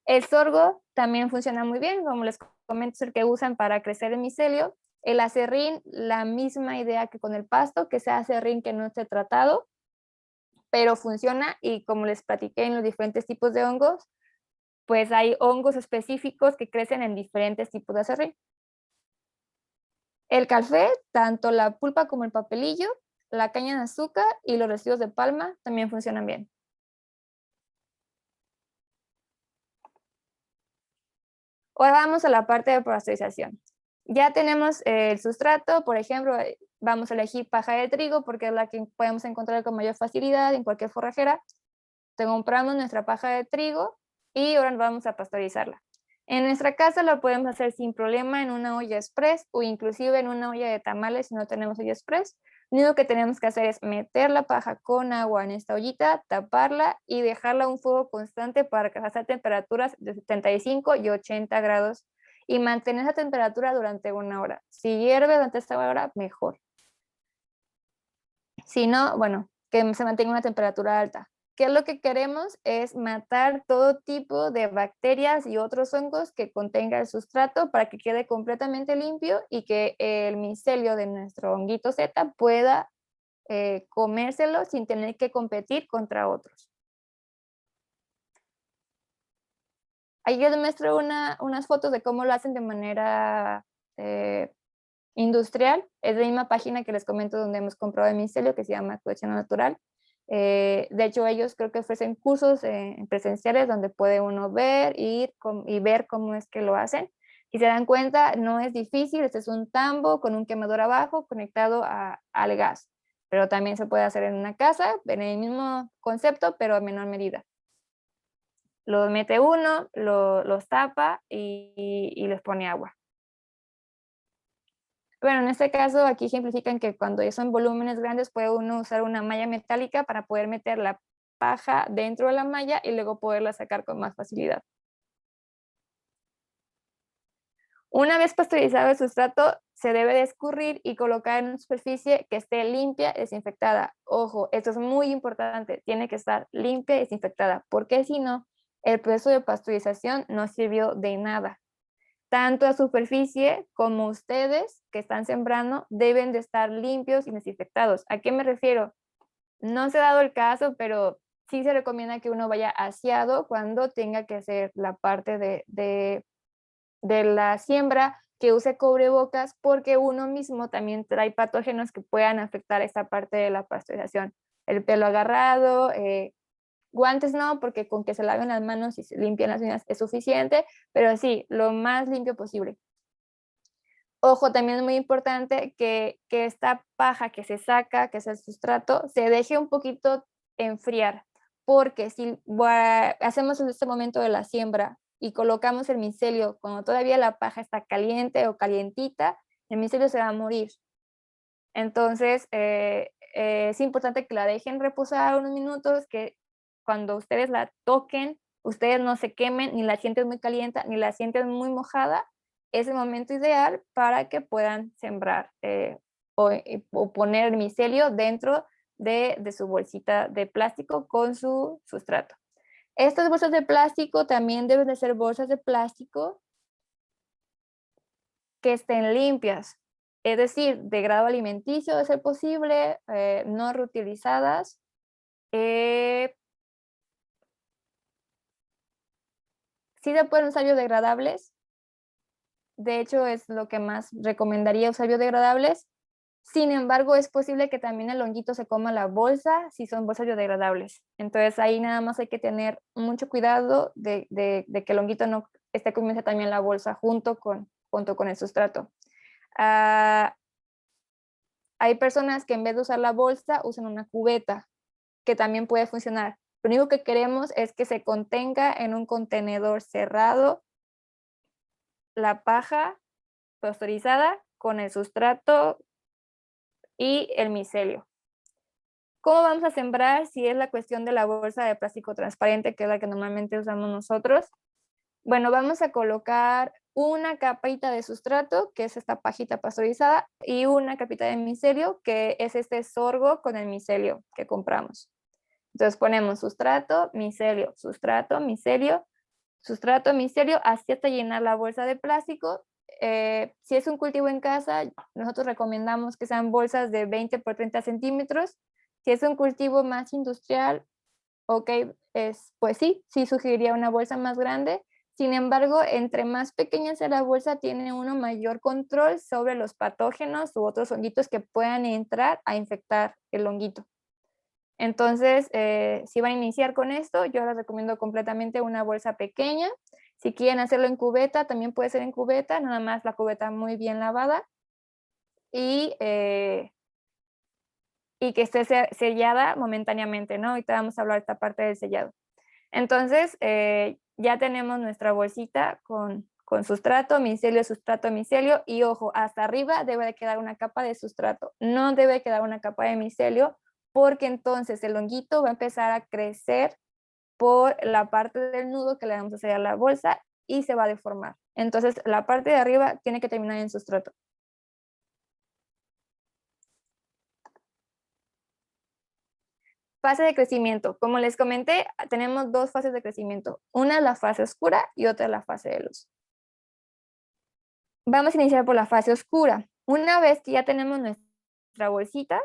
El sorgo también funciona muy bien, como les comento, es el que usan para crecer el micelio. El acerrín, la misma idea que con el pasto, que sea acerrín que no esté tratado, pero funciona y como les platiqué en los diferentes tipos de hongos, pues hay hongos específicos que crecen en diferentes tipos de acerrín. El café, tanto la pulpa como el papelillo, la caña de azúcar y los residuos de palma también funcionan bien. Ahora vamos a la parte de pasteurización. Ya tenemos el sustrato, por ejemplo, vamos a elegir paja de trigo porque es la que podemos encontrar con mayor facilidad en cualquier forrajera. Te compramos nuestra paja de trigo y ahora vamos a pasteurizarla. En nuestra casa lo podemos hacer sin problema en una olla express o inclusive en una olla de tamales si no tenemos olla express. Lo único que tenemos que hacer es meter la paja con agua en esta ollita, taparla y dejarla a un fuego constante para alcanzar temperaturas de 75 y 80 grados y mantener esa temperatura durante 1 hora. Si hierve durante esta hora, mejor. Si no, bueno, que se mantenga una temperatura alta. ¿Qué es lo que queremos? Es matar todo tipo de bacterias y otros hongos que contenga el sustrato para que quede completamente limpio y que el micelio de nuestro honguito Z pueda comérselo sin tener que competir contra otros. Ahí les muestro unas fotos de cómo lo hacen de manera industrial. Es la misma página que les comento donde hemos comprado el micelio, que se llama Colección Natural. De hecho, ellos creo que ofrecen cursos presenciales donde puede uno ver, ir y ver cómo es que lo hacen. Si se dan cuenta, no es difícil. Este es un tambo con un quemador abajo conectado al gas. Pero también se puede hacer en una casa, en el mismo concepto, pero a menor medida. Los mete uno, los tapa y les pone agua. Bueno, en este caso aquí ejemplifican que cuando son volúmenes grandes puede uno usar una malla metálica para poder meter la paja dentro de la malla y luego poderla sacar con más facilidad. Una vez pasteurizado el sustrato, se debe de escurrir y colocar en una superficie que esté limpia y desinfectada. Ojo, esto es muy importante, tiene que estar limpia y desinfectada, porque si no, el proceso de pasteurización no sirvió de nada. Tanto la superficie como ustedes que están sembrando deben de estar limpios y desinfectados. ¿A qué me refiero? No se ha dado el caso, pero sí se recomienda que uno vaya aseado cuando tenga que hacer la parte de la siembra, que use cubrebocas, porque uno mismo también trae patógenos que puedan afectar esta parte de la pasteurización. El pelo agarrado, guantes no, porque con que se laven las manos y se limpian las uñas es suficiente, pero sí, lo más limpio posible. Ojo, también es muy importante que esta paja que se saca, que es el sustrato, se deje un poquito enfriar, porque si hacemos en este momento de la siembra y colocamos el micelio cuando todavía la paja está caliente o calientita, el micelio se va a morir. Entonces, es importante que la dejen reposar unos minutos, que cuando ustedes la toquen, ustedes no se quemen, ni la sienten muy caliente, ni la sienten muy mojada. Es el momento ideal para que puedan sembrar o poner el micelio dentro de su bolsita de plástico con su sustrato. Estas bolsas de plástico también deben de ser bolsas de plástico que estén limpias, es decir, de grado alimenticio de ser posible, no reutilizadas. Sí se pueden usar biodegradables, de hecho es lo que más recomendaría, usar biodegradables. Sin embargo, es posible que también el honguito se coma la bolsa si son bolsas biodegradables. Entonces ahí nada más hay que tener mucho cuidado de que el honguito no esté comiendo también la bolsa junto con el sustrato. Hay personas que en vez de usar la bolsa usan una cubeta, que también puede funcionar. Lo único que queremos es que se contenga en un contenedor cerrado la paja pasteurizada con el sustrato y el micelio. ¿Cómo vamos a sembrar si es la cuestión de la bolsa de plástico transparente, que es la que normalmente usamos nosotros? Bueno, vamos a colocar una capita de sustrato, que es esta pajita pasteurizada, y una capita de micelio, que es este sorgo con el micelio que compramos. Entonces ponemos sustrato, micelio, sustrato, micelio, sustrato, micelio, así hasta llenar la bolsa de plástico. Si es un cultivo en casa, nosotros recomendamos que sean bolsas de 20 por 30 centímetros. Si es un cultivo más industrial, ok, pues sí sugeriría una bolsa más grande. Sin embargo, entre más pequeña sea la bolsa, tiene uno mayor control sobre los patógenos u otros honguitos que puedan entrar a infectar el honguito. Entonces, si van a iniciar con esto, yo les recomiendo completamente una bolsa pequeña. Si quieren hacerlo en cubeta, también puede ser en cubeta, nada más la cubeta muy bien lavada y que esté sellada momentáneamente, ¿no? Ahorita vamos a hablar de esta parte del sellado. Entonces, ya tenemos nuestra bolsita con sustrato, micelio, y ojo, hasta arriba debe de quedar una capa de sustrato, no debe quedar una capa de micelio, porque entonces el honguito va a empezar a crecer por la parte del nudo que le vamos a hacer a la bolsa y se va a deformar. Entonces, la parte de arriba tiene que terminar en sustrato. Fase de crecimiento. Como les comenté, tenemos dos fases de crecimiento. Una es la fase oscura y otra es la fase de luz. Vamos a iniciar por la fase oscura. Una vez que ya tenemos nuestra bolsita,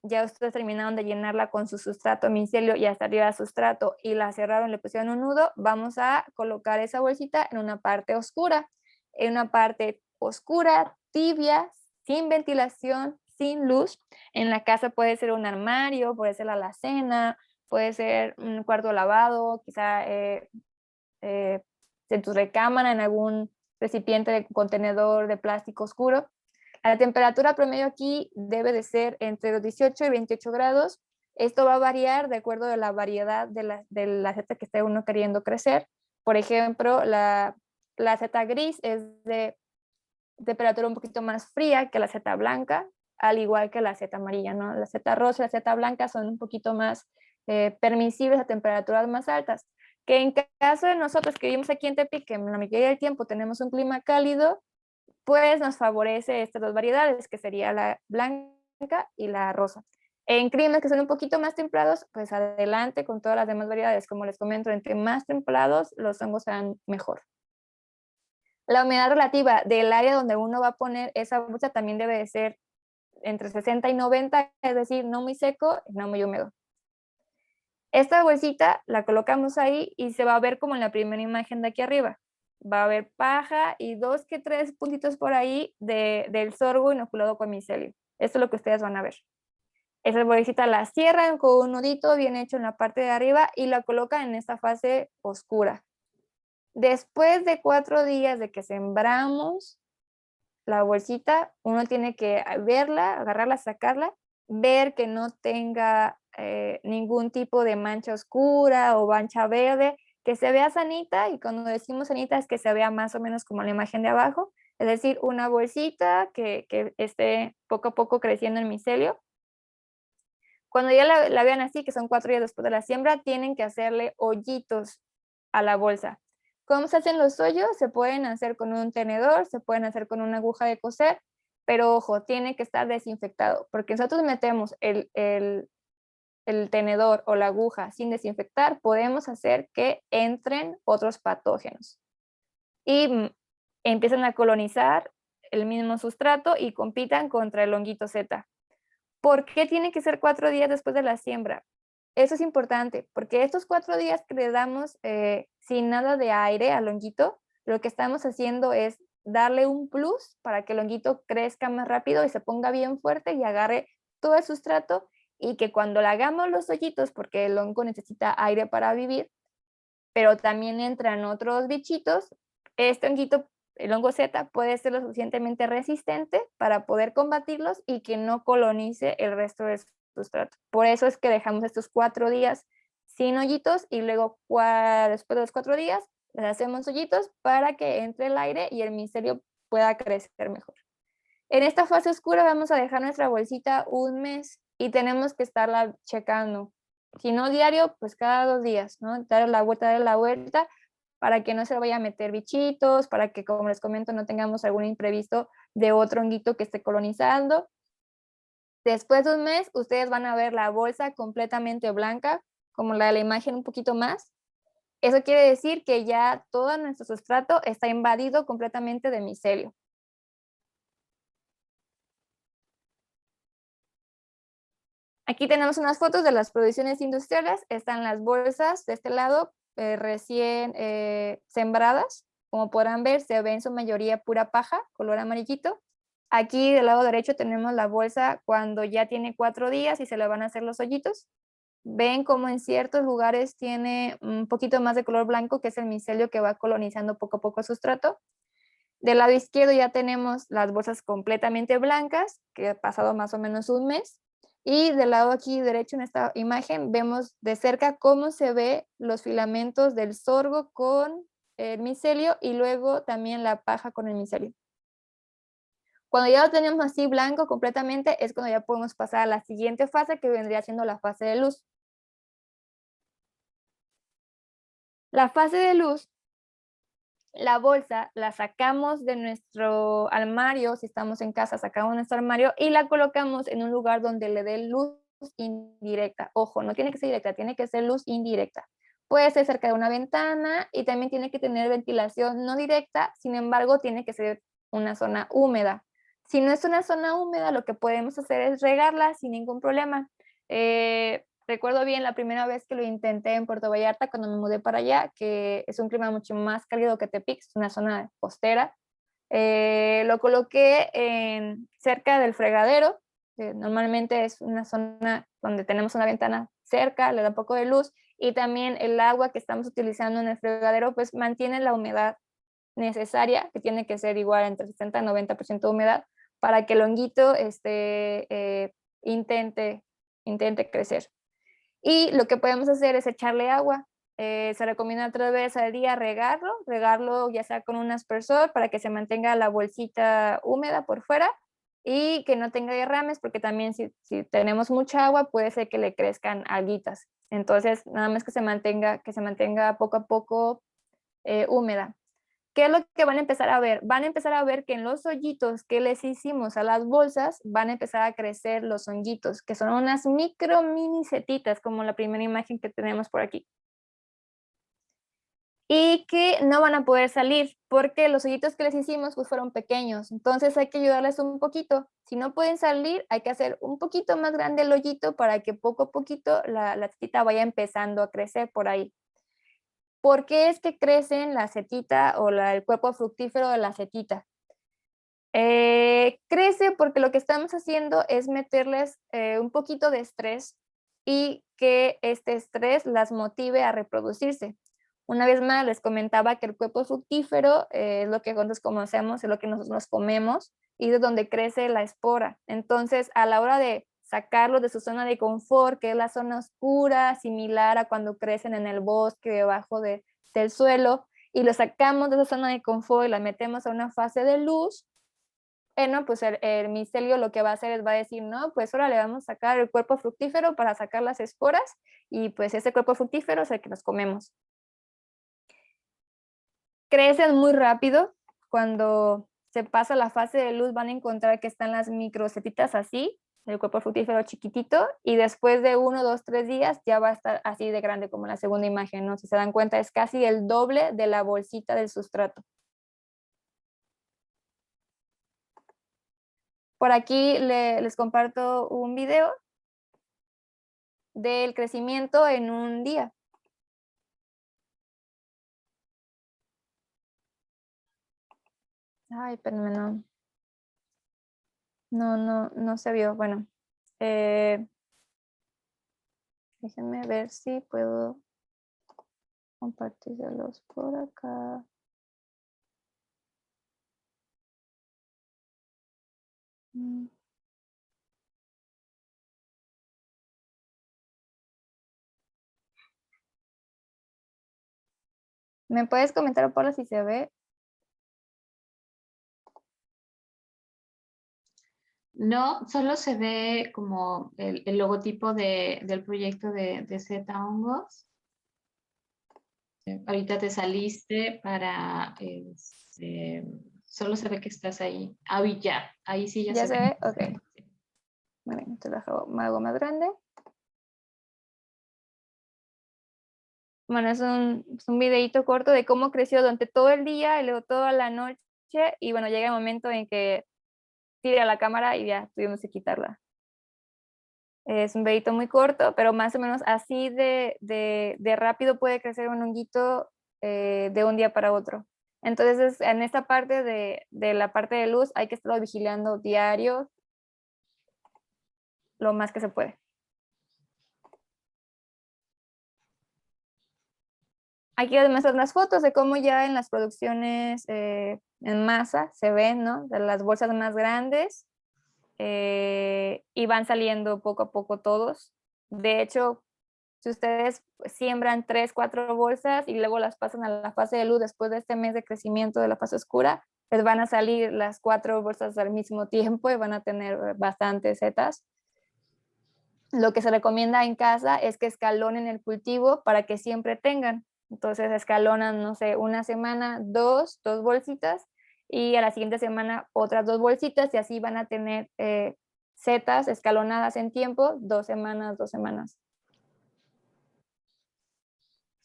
ya ustedes terminaron de llenarla con su sustrato, micelio y hasta arriba sustrato y la cerraron, le pusieron un nudo, vamos a colocar esa bolsita en una parte oscura. En una parte oscura, tibia, sin ventilación, sin luz. En la casa puede ser un armario, puede ser la alacena, puede ser un cuarto lavado, quizá en tu recámara, en algún recipiente de contenedor de plástico oscuro. La temperatura promedio aquí debe de ser entre los 18 y 28 grados. Esto va a variar de acuerdo a la variedad de la seta que esté uno queriendo crecer. Por ejemplo, la seta gris es de temperatura un poquito más fría que la seta blanca, al igual que la seta amarilla, ¿no? La seta rosa y la seta blanca son un poquito más permisibles a temperaturas más altas. Que en caso de nosotros que vivimos aquí en Tepic, que en la mayoría del tiempo tenemos un clima cálido, pues nos favorece estas dos variedades, que sería la blanca y la rosa. En climas que son un poquito más templados, pues adelante con todas las demás variedades. Como les comento, entre más templados, los hongos serán mejor. La humedad relativa del área donde uno va a poner esa bolsa también debe de ser entre 60 y 90, es decir, no muy seco, no muy húmedo. Esta bolsita la colocamos ahí y se va a ver como en la primera imagen de aquí arriba. Va a haber paja y 2 que 3 puntitos por ahí del sorgo inoculado con micelio. Esto es lo que ustedes van a ver. Esa bolsita la cierran con un nudito bien hecho en la parte de arriba y la colocan en esta fase oscura. Después de 4 días de que sembramos la bolsita, uno tiene que verla, agarrarla, sacarla, ver que no tenga ningún tipo de mancha oscura o mancha verde, que se vea sanita, y cuando decimos sanita es que se vea más o menos como la imagen de abajo, es decir, una bolsita que esté poco a poco creciendo el micelio. Cuando ya la vean así, que son 4 días después de la siembra, tienen que hacerle hoyitos a la bolsa. ¿Cómo se hacen los hoyos? Se pueden hacer con un tenedor, se pueden hacer con una aguja de coser, pero ojo, tiene que estar desinfectado, porque nosotros metemos el tenedor o la aguja sin desinfectar, podemos hacer que entren otros patógenos y empiezan a colonizar el mismo sustrato y compitan contra el honguito Z. ¿Por qué tiene que ser 4 días después de la siembra? Eso es importante, porque estos 4 días que le damos sin nada de aire al honguito, lo que estamos haciendo es darle un plus para que el honguito crezca más rápido y se ponga bien fuerte y agarre todo el sustrato, y que cuando le hagamos los hoyitos, porque el hongo necesita aire para vivir, pero también entran otros bichitos, este honguito, el hongo Z, puede ser lo suficientemente resistente para poder combatirlos y que no colonice el resto del sustrato. Por eso es que dejamos estos 4 días sin hoyitos, y luego después de los 4 días les hacemos hoyitos para que entre el aire y el micelio pueda crecer mejor. En esta fase oscura vamos a dejar nuestra bolsita un mes y tenemos que estarla checando. Si no diario, pues cada 2 días, ¿no? Darle la vuelta para que no se vaya a meter bichitos, para que, como les comento, no tengamos algún imprevisto de otro honguito que esté colonizando. Después de un mes, ustedes van a ver la bolsa completamente blanca, como la de la imagen un poquito más. Eso quiere decir que ya todo nuestro sustrato está invadido completamente de micelio. Aquí tenemos unas fotos de las producciones industriales. Están las bolsas de este lado recién sembradas. Como podrán ver, se ve en su mayoría pura paja, color amarillito. Aquí del lado derecho tenemos la bolsa cuando ya tiene 4 días y se le van a hacer los hoyitos. Ven como en ciertos lugares tiene un poquito más de color blanco, que es el micelio que va colonizando poco a poco el sustrato. Del lado izquierdo ya tenemos las bolsas completamente blancas, que ha pasado más o menos un mes. Y del lado aquí derecho en esta imagen vemos de cerca cómo se ve los filamentos del sorgo con el micelio y luego también la paja con el micelio. Cuando ya lo tenemos así blanco completamente es cuando ya podemos pasar a la siguiente fase, que vendría siendo la fase de luz. La fase de luz, la bolsa la sacamos de nuestro armario, si estamos en casa sacamos nuestro armario y la colocamos en un lugar donde le dé luz indirecta. Ojo, no tiene que ser directa, tiene que ser luz indirecta. Puede ser cerca de una ventana y también tiene que tener ventilación no directa, sin embargo tiene que ser una zona húmeda. Si no es una zona húmeda, lo que podemos hacer es regarla sin ningún problema. Recuerdo bien la primera vez que lo intenté en Puerto Vallarta, cuando me mudé para allá, que es un clima mucho más cálido que Tepic, es una zona costera. Lo coloqué cerca del fregadero. Normalmente es una zona donde tenemos una ventana cerca, le da un poco de luz, y también el agua que estamos utilizando en el fregadero pues mantiene la humedad necesaria, que tiene que ser igual entre 60 y 90% de humedad, para que el honguito intente crecer. Y lo que podemos hacer es echarle agua. Se recomienda 3 veces al día regarlo ya sea con un aspersor para que se mantenga la bolsita húmeda por fuera y que no tenga derrames, porque también si tenemos mucha agua puede ser que le crezcan alguitas. Entonces, nada más que se mantenga poco a poco húmeda. ¿Qué es lo que van a empezar a ver? Van a empezar a ver que en los hoyitos que les hicimos a las bolsas van a empezar a crecer los honguitos, que son unas micro mini setitas, como la primera imagen que tenemos por aquí. Y que no van a poder salir porque los hoyitos que les hicimos pues fueron pequeños. Entonces hay que ayudarles un poquito. Si no pueden salir, hay que hacer un poquito más grande el hoyito para que poco a poquito la setita vaya empezando a crecer por ahí. ¿Por qué es que crecen la setita o el cuerpo fructífero de la setita? Crece porque lo que estamos haciendo es meterles un poquito de estrés y que este estrés las motive a reproducirse. Una vez más les comentaba que el cuerpo fructífero es lo que nosotros conocemos, es lo que nosotros comemos y de donde crece la espora. Entonces, a la hora de sacarlos de su zona de confort, que es la zona oscura, similar a cuando crecen en el bosque, debajo del suelo, y los sacamos de esa zona de confort y la metemos a una fase de luz, bueno, pues el micelio lo que va a hacer es va a decir, no, pues ahora le vamos a sacar el cuerpo fructífero para sacar las esporas y pues ese cuerpo fructífero es el que nos comemos. Crecen muy rápido. Cuando se pasa la fase de luz van a encontrar que están las microcetitas así, el cuerpo fructífero chiquitito, y después de 1, 2, 3 días ya va a estar así de grande como la segunda imagen, ¿no? Si se dan cuenta es casi el doble de la bolsita del sustrato. Por aquí les comparto un video del crecimiento en un día. Ay, espérenme, no se vio. Bueno, déjenme ver si puedo compartírselos por acá. ¿Me puedes comentar, Paula, si se ve? No, solo se ve como el logotipo del proyecto de Z Hongos. Ahorita te saliste para, solo se ve que estás ahí. Ah, ya, ahí sí ya ¿Ya se se ve. ve? Ok. Bueno, te lo hago más grande. Bueno, es un videito corto de cómo creció durante todo el día y luego toda la noche. Y bueno, llega el momento en que tira la cámara y ya tuvimos que quitarla. Es un videito muy corto, pero más o menos así de rápido puede crecer un honguito de un día para otro. Entonces, en esta parte de la parte de luz hay que estarlo vigilando diario lo más que se puede. Aquí además unas fotos de cómo ya en las producciones en masa se ven, ¿no? De las bolsas más grandes y van saliendo poco a poco todos. De hecho, si ustedes siembran 3, 4 bolsas y luego las pasan a la fase de luz después de este mes de crecimiento de la fase oscura, les van a salir las 4 bolsas al mismo tiempo y van a tener bastantes setas. Lo que se recomienda en casa es que escalonen el cultivo para que siempre tengan. Entonces escalonan, no sé, una semana, dos bolsitas y a la siguiente semana otras 2 bolsitas y así van a tener setas escalonadas en tiempo, 2 semanas, 2 semanas.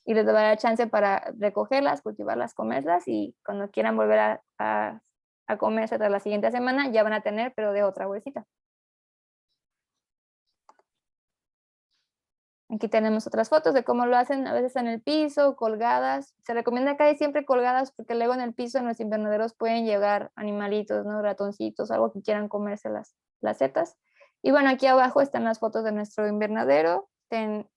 Y les va a dar chance para recogerlas, cultivarlas, comerlas y cuando quieran volver a comerse tras la siguiente semana ya van a tener, pero de otra bolsita. Aquí tenemos otras fotos de cómo lo hacen, a veces en el piso, colgadas. Se recomienda que hay siempre colgadas porque luego en el piso en los invernaderos pueden llegar animalitos, ¿no? Ratoncitos, algo que quieran comerse las setas. Y bueno, aquí abajo están las fotos de nuestro invernadero.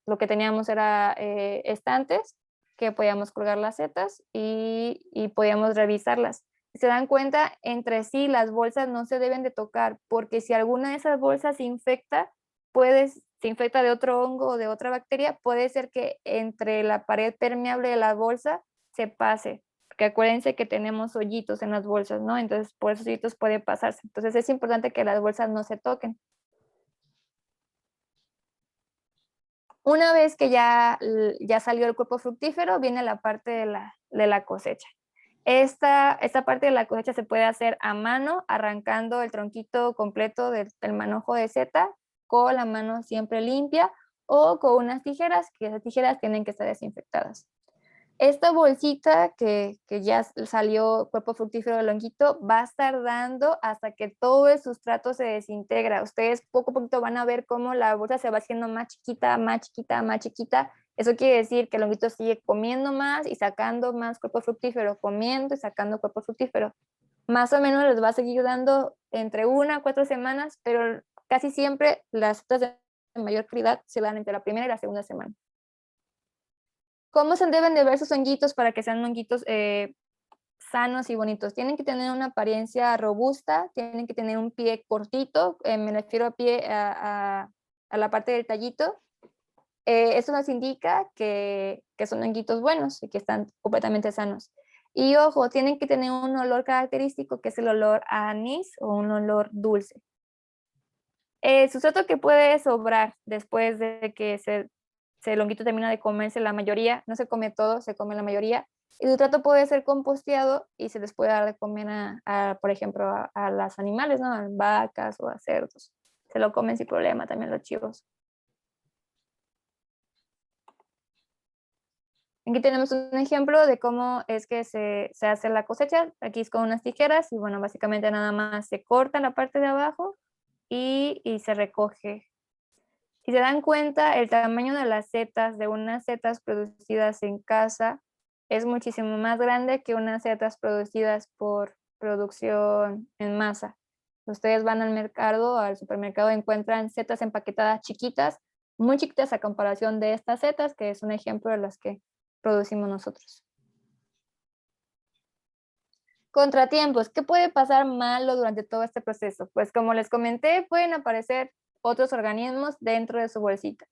Lo que teníamos era estantes que podíamos colgar las setas y podíamos revisarlas. Si se dan cuenta, entre sí las bolsas no se deben de tocar porque si alguna de esas bolsas se infecta, se infecta de otro hongo o de otra bacteria, puede ser que entre la pared permeable de la bolsa se pase, porque acuérdense que tenemos hoyitos en las bolsas, ¿no? Entonces, por esos hoyitos puede pasarse. Entonces, es importante que las bolsas no se toquen. Una vez que ya salió el cuerpo fructífero, viene la parte de la cosecha. Esta parte de la cosecha se puede hacer a mano, arrancando el tronquito completo del manojo de seta, con la mano siempre limpia, o con unas tijeras, que esas tijeras tienen que estar desinfectadas. Esta bolsita que ya salió cuerpo fructífero del honguito va a estar dando hasta que todo el sustrato se desintegra. Ustedes poco a poquito van a ver cómo la bolsa se va haciendo más chiquita, más chiquita, más chiquita. Eso quiere decir que el honguito sigue comiendo más y sacando más cuerpo fructífero, comiendo y sacando cuerpo fructífero. Más o menos les va a seguir dando entre 1 a 4 semanas, pero casi siempre las frutas de mayor calidad se dan entre la primera y la segunda semana. ¿Cómo se deben de ver sus honguitos para que sean honguitos sanos y bonitos? Tienen que tener una apariencia robusta, tienen que tener un pie cortito, me refiero a pie a la parte del tallito. Eso nos indica que son honguitos buenos y que están completamente sanos. Y ojo, tienen que tener un olor característico que es el olor a anís o un olor dulce. El sustrato que puede sobrar después de que el honguito termina de comerse la mayoría, no se come todo, se come la mayoría. El sustrato puede ser composteado y se les puede dar de comer por ejemplo, a los animales, ¿no? A vacas o a cerdos. Se lo comen sin problema también los chivos. Aquí tenemos un ejemplo de cómo es que se hace la cosecha. Aquí es con unas tijeras y bueno, básicamente nada más se corta la parte de abajo y se recoge. Si se dan cuenta, el tamaño de las setas, de unas setas producidas en casa, es muchísimo más grande que unas setas producidas por producción en masa. Ustedes van al mercado, al supermercado, encuentran setas empaquetadas chiquitas, muy chiquitas a comparación de estas setas, que es un ejemplo de las que producimos nosotros. Contratiempos. ¿Qué puede pasar malo durante todo este proceso? Pues como les comenté, pueden aparecer otros organismos dentro de su bolsita.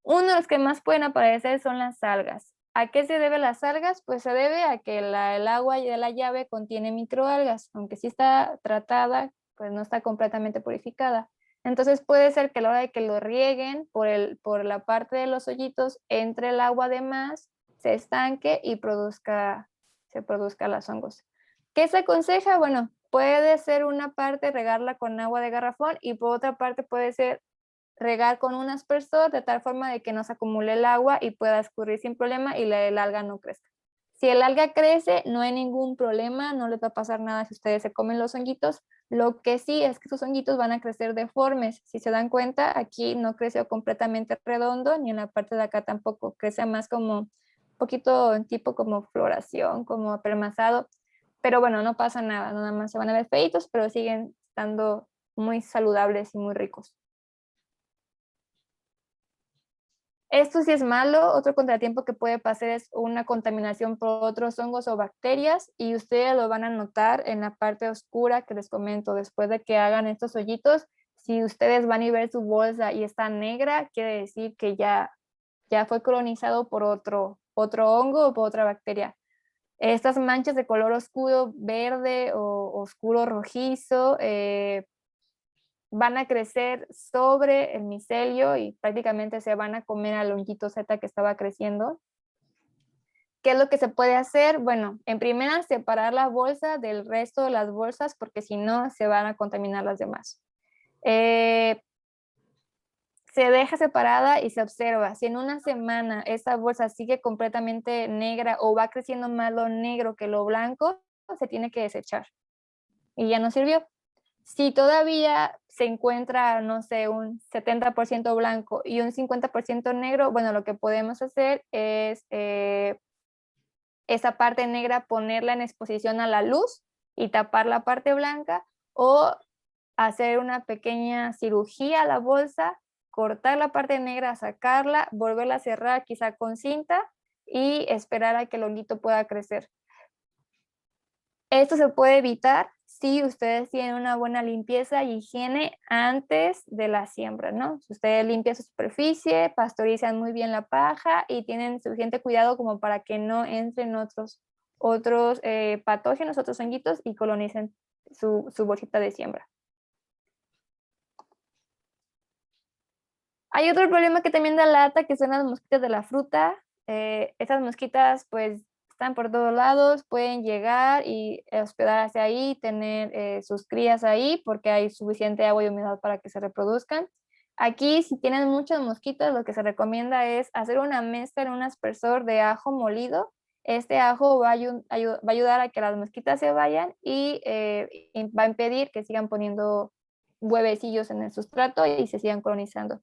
Uno de los que más pueden aparecer son las algas. ¿A qué se debe las algas? Pues se debe a que el agua de la llave contiene microalgas, aunque sí está tratada, pues no está completamente purificada. Entonces puede ser que a la hora de que lo rieguen por la parte de los hoyitos, entre el agua de más, se estanque y se produzca los hongos. ¿Qué se aconseja? Bueno, puede ser una parte regarla con agua de garrafón y por otra parte puede ser regar con un aspersor de tal forma de que no se acumule el agua y pueda escurrir sin problema y el alga no crezca. Si el alga crece, no hay ningún problema, no les va a pasar nada si ustedes se comen los honguitos. Lo que sí es que sus honguitos van a crecer deformes. Si se dan cuenta, aquí no creció completamente redondo, ni en la parte de acá tampoco. Crece más como un poquito tipo como floración, como apelmazado. Pero bueno, no pasa nada, nada más se van a ver feitos, pero siguen estando muy saludables y muy ricos. Esto sí es malo. Otro contratiempo que puede pasar es una contaminación por otros hongos o bacterias y ustedes lo van a notar en la parte oscura que les comento. Después de que hagan estos hoyitos, si ustedes van a ver su bolsa y está negra, quiere decir que ya fue colonizado por otro hongo o por otra bacteria. Estas manchas de color oscuro verde o oscuro rojizo van a crecer sobre el micelio y prácticamente se van a comer al honguito Z que estaba creciendo. ¿Qué es lo que se puede hacer? Bueno, en primera, separar la bolsa del resto de las bolsas porque si no, se van a contaminar las demás. Se deja separada y se observa. Si en una semana esa bolsa sigue completamente negra o va creciendo más lo negro que lo blanco, se tiene que desechar. Y ya no sirvió. Si todavía se encuentra, no sé, un 70% blanco y un 50% negro, bueno, lo que podemos hacer es esa parte negra ponerla en exposición a la luz y tapar la parte blanca o hacer una pequeña cirugía a la bolsa, cortar la parte negra, sacarla, volverla a cerrar quizá con cinta y esperar a que el honguito pueda crecer. Esto se puede evitar si ustedes tienen una buena limpieza y higiene antes de la siembra, ¿no? Si ustedes limpian su superficie, pastorizan muy bien la paja y tienen suficiente cuidado como para que no entren otros patógenos, otros honguitos y colonicen su bolsita de siembra. Hay otro problema que también da lata, que son las mosquitas de la fruta. Estas mosquitas pues están por todos lados, pueden llegar y hospedarse ahí, tener sus crías ahí porque hay suficiente agua y humedad para que se reproduzcan. Aquí, si tienen muchas mosquitas, lo que se recomienda es hacer una mezcla en un aspersor de ajo molido. Este ajo va a ayudar a que las mosquitas se vayan y va a impedir que sigan poniendo huevecillos en el sustrato y se sigan colonizando.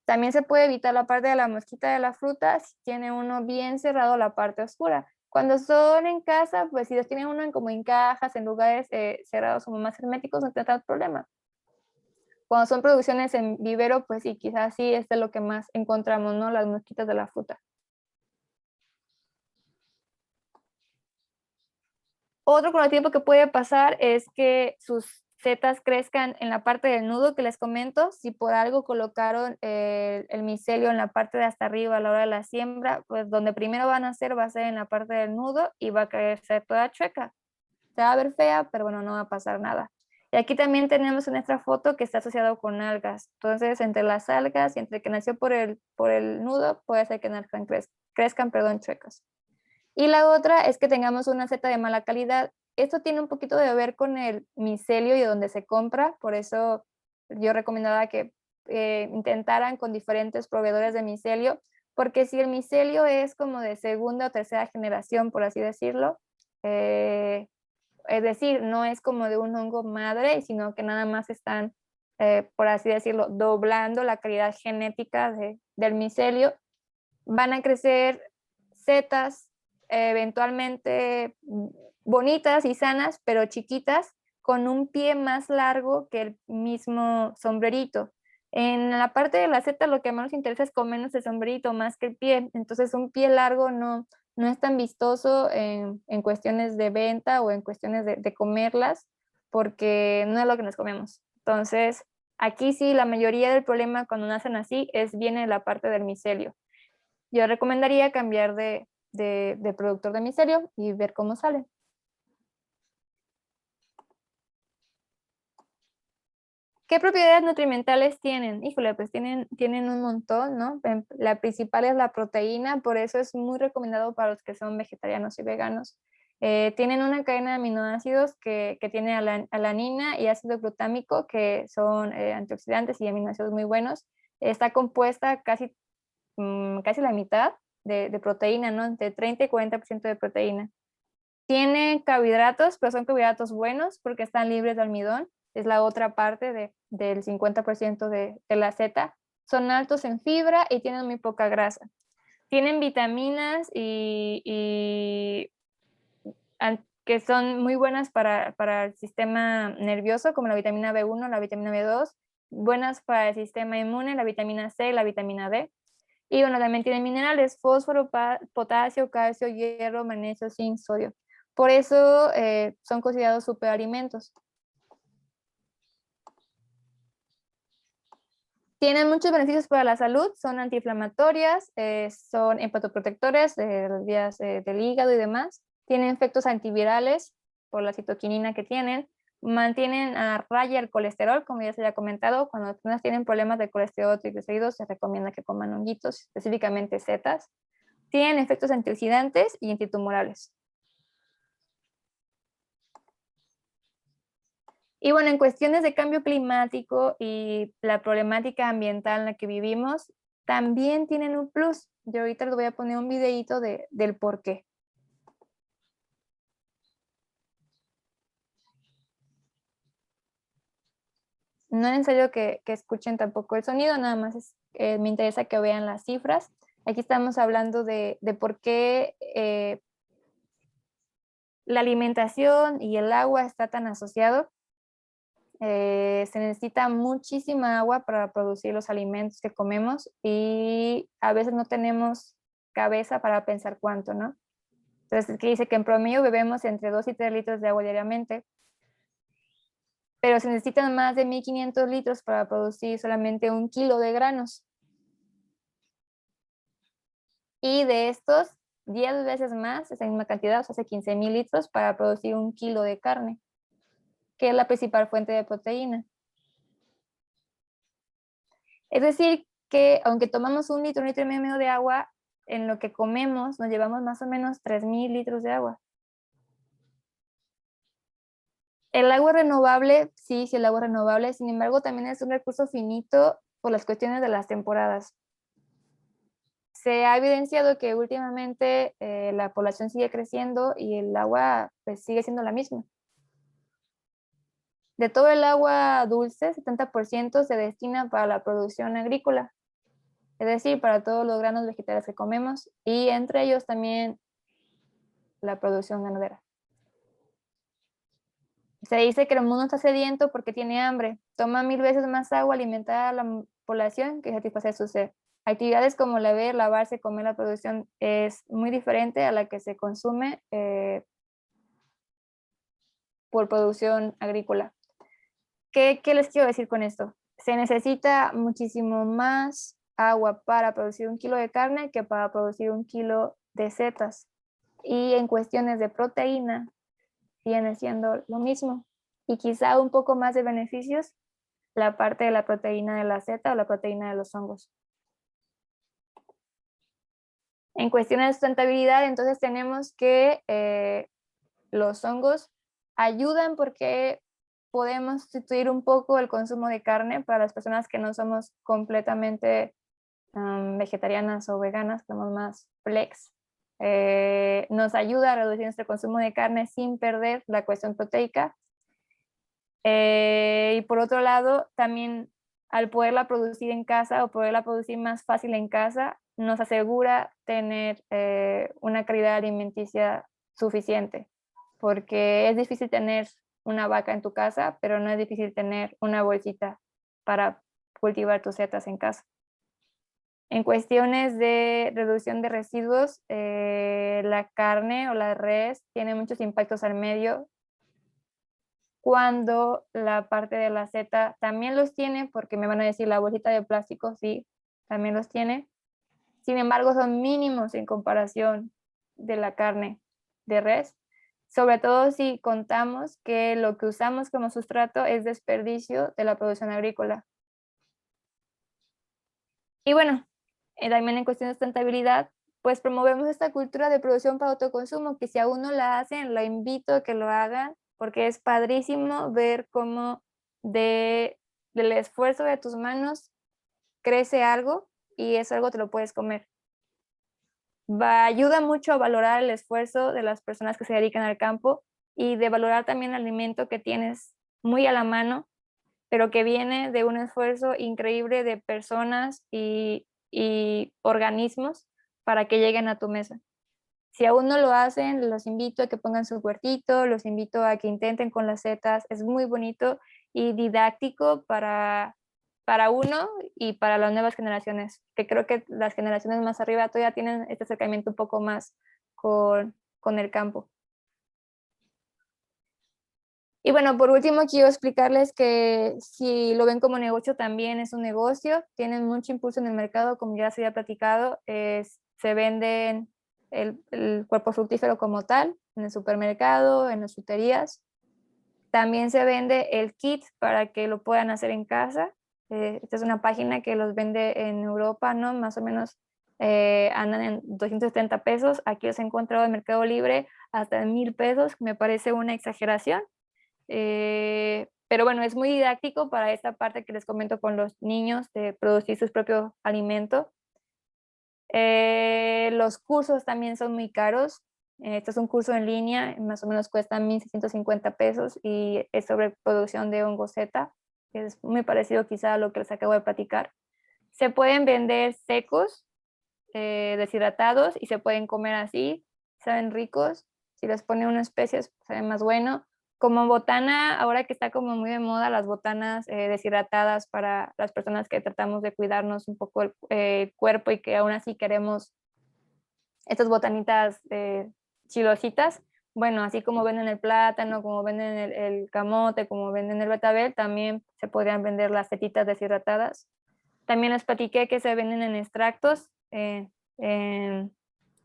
También se puede evitar la parte de la mosquita de la fruta si tiene uno bien cerrado la parte oscura. Cuando son en casa, pues si los tienen uno como en cajas, en lugares cerrados como más herméticos, no tiene problema. Cuando son producciones en vivero, pues sí, quizás sí es de lo que más encontramos, ¿no? Las mosquitas de la fruta. Otro contratiempo que puede pasar es que sus setas crezcan en la parte del nudo que les comento. Si por algo colocaron el micelio en la parte de hasta arriba a la hora de la siembra, pues donde primero van a hacer va a ser en la parte del nudo y va a crecer toda chueca. Se va a ver fea, pero bueno, no va a pasar nada. Y aquí también tenemos en esta foto que está asociado con algas. Entonces, entre las algas y entre que nació por el nudo, puede ser que crezcan, chuecas. Y la otra es que tengamos una seta de mala calidad. Esto tiene un poquito de ver con el micelio y de donde se compra, por eso yo recomendaba que intentaran con diferentes proveedores de micelio, porque si el micelio es como de segunda o tercera generación, por así decirlo, es decir, no es como de un hongo madre, sino que nada más están, por así decirlo, doblando la calidad genética del micelio, van a crecer setas eventualmente bonitas y sanas, pero chiquitas, con un pie más largo que el mismo sombrerito. En la parte de la seta lo que más nos interesa es comernos el sombrerito más que el pie, entonces un pie largo no es tan vistoso en cuestiones de venta o en cuestiones de comerlas, porque no es lo que nos comemos. Entonces, aquí sí, la mayoría del problema cuando nacen así viene la parte del micelio. Yo recomendaría cambiar de productor de micelio y ver cómo sale. ¿Qué propiedades nutrimentales tienen? Híjole, pues tienen un montón, ¿no? La principal es la proteína, por eso es muy recomendado para los que son vegetarianos y veganos. Tienen una cadena de aminoácidos que tiene alanina y ácido glutámico, que son antioxidantes y aminoácidos muy buenos. Está compuesta casi la mitad de proteína, ¿no? Entre 30 y 40% de proteína. Tiene carbohidratos, pero son carbohidratos buenos porque están libres de almidón. Es la otra parte del 50% de la seta. Son altos en fibra y tienen muy poca grasa. Tienen vitaminas que son muy buenas para el sistema nervioso, como la vitamina B1, la vitamina B2, buenas para el sistema inmune, la vitamina C y la vitamina D. Y bueno, también tienen minerales, fósforo, potasio, calcio, hierro, magnesio, zinc, sodio. Por eso son considerados superalimentos. Tienen muchos beneficios para la salud, son antiinflamatorias, son hepatoprotectores de las vías del hígado y demás. Tienen efectos antivirales por la citoquinina que tienen. Mantienen a raya el colesterol, como ya se había comentado. Cuando las personas tienen problemas de colesterol o triglicéridos, se recomienda que coman honguitos, específicamente setas. Tienen efectos antioxidantes y antitumorales. Y bueno, en cuestiones de cambio climático y la problemática ambiental en la que vivimos, también tienen un plus. Yo ahorita les voy a poner un videito del por qué. No es necesario que escuchen tampoco el sonido, nada más me interesa que vean las cifras. Aquí estamos hablando de por qué la alimentación y el agua está tan asociado. Se necesita muchísima agua para producir los alimentos que comemos y a veces no tenemos cabeza para pensar cuánto, ¿no? Entonces, aquí dice que en promedio bebemos entre 2 y 3 litros de agua diariamente, pero se necesitan más de 1500 litros para producir solamente 1 kilo de granos. Y de estos, 10 veces más, esa misma cantidad, o sea, hace 15,000 litros para producir 1 kilo de carne, que es la principal fuente de proteína. Es decir, que aunque tomamos 1 litro, 1,5 litros de agua, en lo que comemos nos llevamos más o menos 3,000 litros de agua. El agua renovable, sí, el agua renovable, sin embargo, también es un recurso finito por las cuestiones de las temporadas. Se ha evidenciado que últimamente la población sigue creciendo y el agua pues, sigue siendo la misma. De todo el agua dulce, 70% se destina para la producción agrícola, es decir, para todos los granos vegetales que comemos y entre ellos también la producción ganadera. Se dice que el mundo está sediento porque tiene hambre. Toma 1000 veces más agua alimentar a la población que satisfacer su sed. Actividades como lavar, lavarse, comer, la producción es muy diferente a la que se consume por producción agrícola. ¿Qué les quiero decir con esto? Se necesita muchísimo más agua para producir 1 kilo de carne que para producir 1 kilo de setas. Y en cuestiones de proteína, viene siendo lo mismo. Y quizá un poco más de beneficios la parte de la proteína de la seta o la proteína de los hongos. En cuestiones de sustentabilidad, entonces tenemos que los hongos ayudan porque podemos sustituir un poco el consumo de carne para las personas que no somos completamente vegetarianas o veganas, que somos más flex. Nos ayuda a reducir nuestro consumo de carne sin perder la cuestión proteica. Y por otro lado, también al poderla producir en casa o poderla producir más fácil en casa, nos asegura tener una calidad alimenticia suficiente, porque es difícil tener una vaca en tu casa, pero no es difícil tener una bolsita para cultivar tus setas en casa. En cuestiones de reducción de residuos, la carne o la res tiene muchos impactos al medio, cuando la parte de la seta también los tiene, porque me van a decir la bolsita de plástico, sí, también los tiene. Sin embargo, son mínimos en comparación de la carne de res, sobre todo si contamos que lo que usamos como sustrato es desperdicio de la producción agrícola. Y bueno, también en cuestión de sustentabilidad, pues promovemos esta cultura de producción para autoconsumo, que si aún no la hacen, la invito a que lo hagan, porque es padrísimo ver cómo del esfuerzo de tus manos crece algo y eso algo te lo puedes comer. Ayuda mucho a valorar el esfuerzo de las personas que se dedican al campo y de valorar también el alimento que tienes muy a la mano, pero que viene de un esfuerzo increíble de personas y organismos para que lleguen a tu mesa. Si aún no lo hacen, los invito a que pongan su huertito, los invito a que intenten con las setas. Es muy bonito y didáctico para uno y para las nuevas generaciones, que creo que las generaciones más arriba todavía tienen este acercamiento un poco más con el campo. Y bueno, por último, quiero explicarles que si lo ven como negocio, también es un negocio. Tienen mucho impulso en el mercado, como ya se había platicado. Se venden el cuerpo fructífero como tal, en el supermercado, en las fruterías. También se vende el kit para que lo puedan hacer en casa. Esta es una página que los vende en Europa, ¿no? Más o menos andan en 230 pesos. Aquí los he encontrado en Mercado Libre hasta en 1,000 pesos. Me parece una exageración. Pero bueno, es muy didáctico para esta parte que les comento con los niños de producir sus propios alimentos. Los cursos también son muy caros. Este es un curso en línea, más o menos cuesta 1,650 pesos y es sobre producción de hongo Z, que es muy parecido quizá a lo que les acabo de platicar. Se pueden vender secos, deshidratados y se pueden comer así, saben ricos. Si les ponen unas especias, saben más bueno. Como botana, ahora que está como muy de moda las botanas deshidratadas para las personas que tratamos de cuidarnos un poco el cuerpo y que aún así queremos estas botanitas chilositas. Bueno, así como venden el plátano, como venden el camote, como venden el betabel, también se podrían vender las setitas deshidratadas. También les platiqué que se venden en extractos,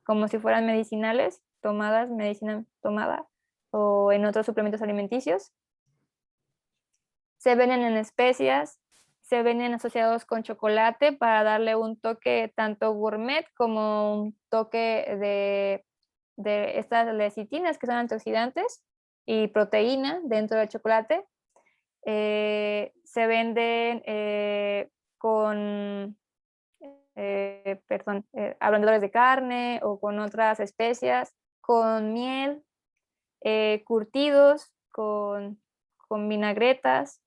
como si fueran medicinales, tomadas, medicina tomada, o en otros suplementos alimenticios. Se venden en especias, se venden asociados con chocolate para darle un toque tanto gourmet como un toque de estas lecitinas que son antioxidantes y proteína dentro del chocolate. Se venden con ablandadores de carne o con otras especias, con miel, curtidos, con vinagretas.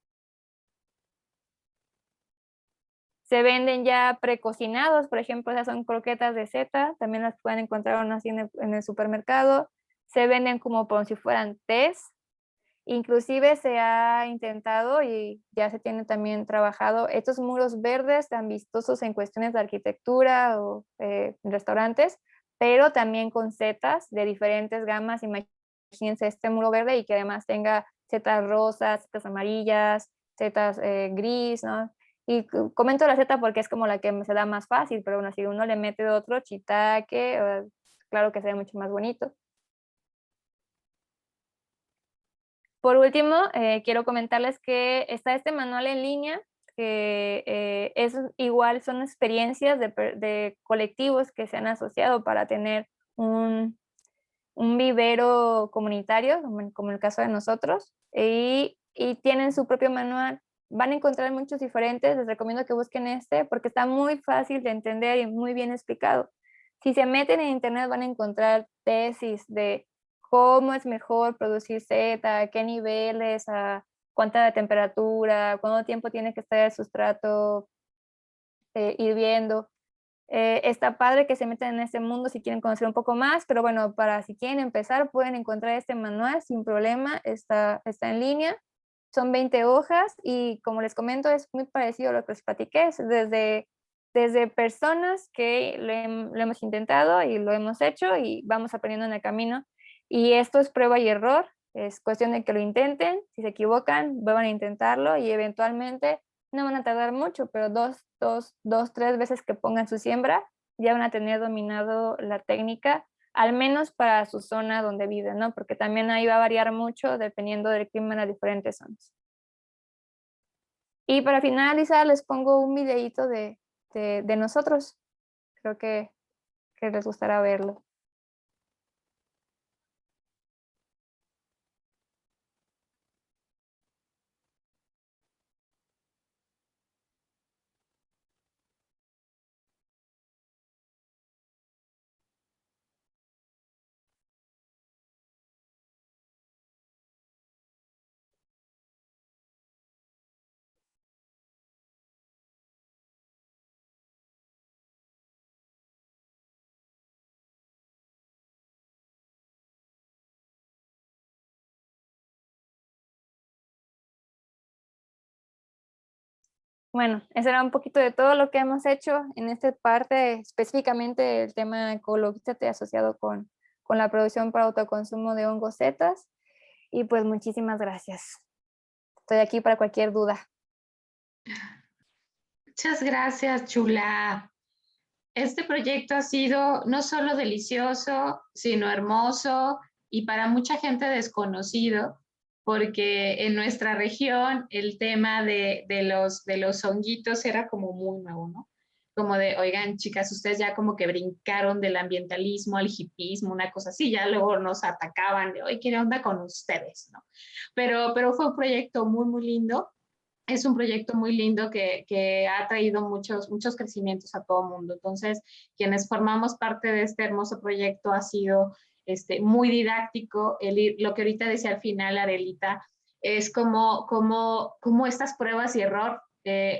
Se venden ya precocinados, por ejemplo, esas son croquetas de seta, también las pueden encontrar así en el supermercado. Se venden como si fueran tés. Inclusive se ha intentado y ya se tiene también trabajado estos muros verdes tan vistosos en cuestiones de arquitectura o restaurantes, pero también con setas de diferentes gamas. imagínense este muro verde y que además tenga setas rosas, setas amarillas, setas gris, ¿no? Y comento la seta porque es como la que se da más fácil, pero bueno, si uno le mete otro, shiitake, claro que se ve mucho más bonito. Por último, quiero comentarles que está este manual en línea, que es igual, son experiencias de colectivos que se han asociado para tener un vivero comunitario, como el caso de nosotros, y tienen su propio manual. Van a encontrar muchos diferentes, les recomiendo que busquen este porque está muy fácil de entender y muy bien explicado. Si se meten en internet van a encontrar tesis de cómo es mejor producir seta, a qué niveles, a cuánta temperatura, cuánto tiempo tiene que estar el sustrato hirviendo. Está padre que se metan en este mundo si quieren conocer un poco más, pero bueno, para si quieren empezar, pueden encontrar este manual sin problema, está en línea, son 20 hojas y como les comento, es muy parecido a lo que les platiqué, es desde personas que lo hemos intentado y lo hemos hecho y vamos aprendiendo en el camino. Y esto es prueba y error, es cuestión de que lo intenten, si se equivocan, vuelvan a intentarlo y eventualmente no van a tardar mucho, pero tres veces que pongan su siembra, ya van a tener dominado la técnica, al menos para su zona donde viven, ¿no? Porque también ahí va a variar mucho dependiendo del clima en las diferentes zonas. Y para finalizar, les pongo un videíto de nosotros. Creo que les gustará verlo. Bueno, eso era un poquito de todo lo que hemos hecho en esta parte, específicamente el tema ecologízate asociado con la producción para autoconsumo de hongos setas. Y pues muchísimas gracias. Estoy aquí para cualquier duda. Muchas gracias, chula. Este proyecto ha sido no solo delicioso, sino hermoso y para mucha gente desconocido, porque en nuestra región el tema de los honguitos era como muy nuevo, ¿no? Como de, oigan, chicas, ustedes ya como que brincaron del ambientalismo al hipismo, una cosa así, ya luego nos atacaban de, oye, ¿qué onda con ustedes? ¿No? Pero fue un proyecto muy, muy lindo. Es un proyecto muy lindo que ha traído muchos crecimientos a todo el mundo. Entonces, quienes formamos parte de este hermoso proyecto ha sido muy didáctico. Lo que ahorita decía al final, Arelita, es como estas pruebas y error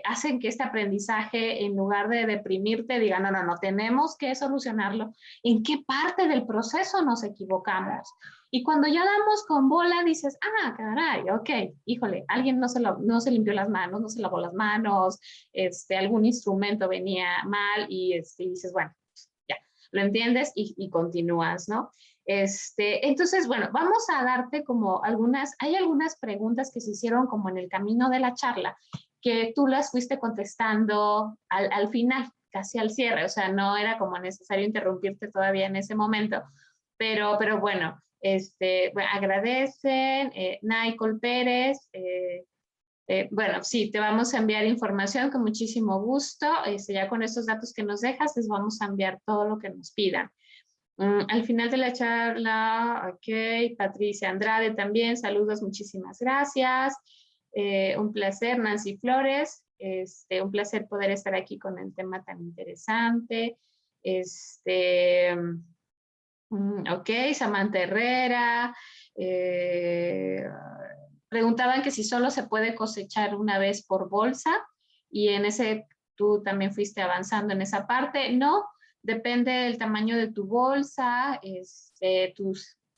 hacen que este aprendizaje, en lugar de deprimirte, diga, no, tenemos que solucionarlo. ¿En qué parte del proceso nos equivocamos? Y cuando ya damos con bola, dices, caray, ok, híjole, alguien no se limpió las manos, no se lavó las manos, algún instrumento venía mal y dices, bueno, ya, lo entiendes y continúas, ¿no? Entonces, bueno, vamos a darte como hay algunas preguntas que se hicieron como en el camino de la charla, que tú las fuiste contestando al final, casi al cierre, o sea, no era como necesario interrumpirte todavía en ese momento, pero bueno, bueno, agradecen, Naicol Pérez, bueno, sí, te vamos a enviar información con muchísimo gusto, ya con estos datos que nos dejas, les vamos a enviar todo lo que nos pidan. Al final de la charla, ok, Patricia Andrade también, saludos, muchísimas gracias. Un placer, Nancy Flores, un placer poder estar aquí con el tema tan interesante. Ok, Samantha Herrera. Preguntaban que si solo se puede cosechar una vez por bolsa y en ese tú también fuiste avanzando en esa parte. No, depende del tamaño de tu bolsa,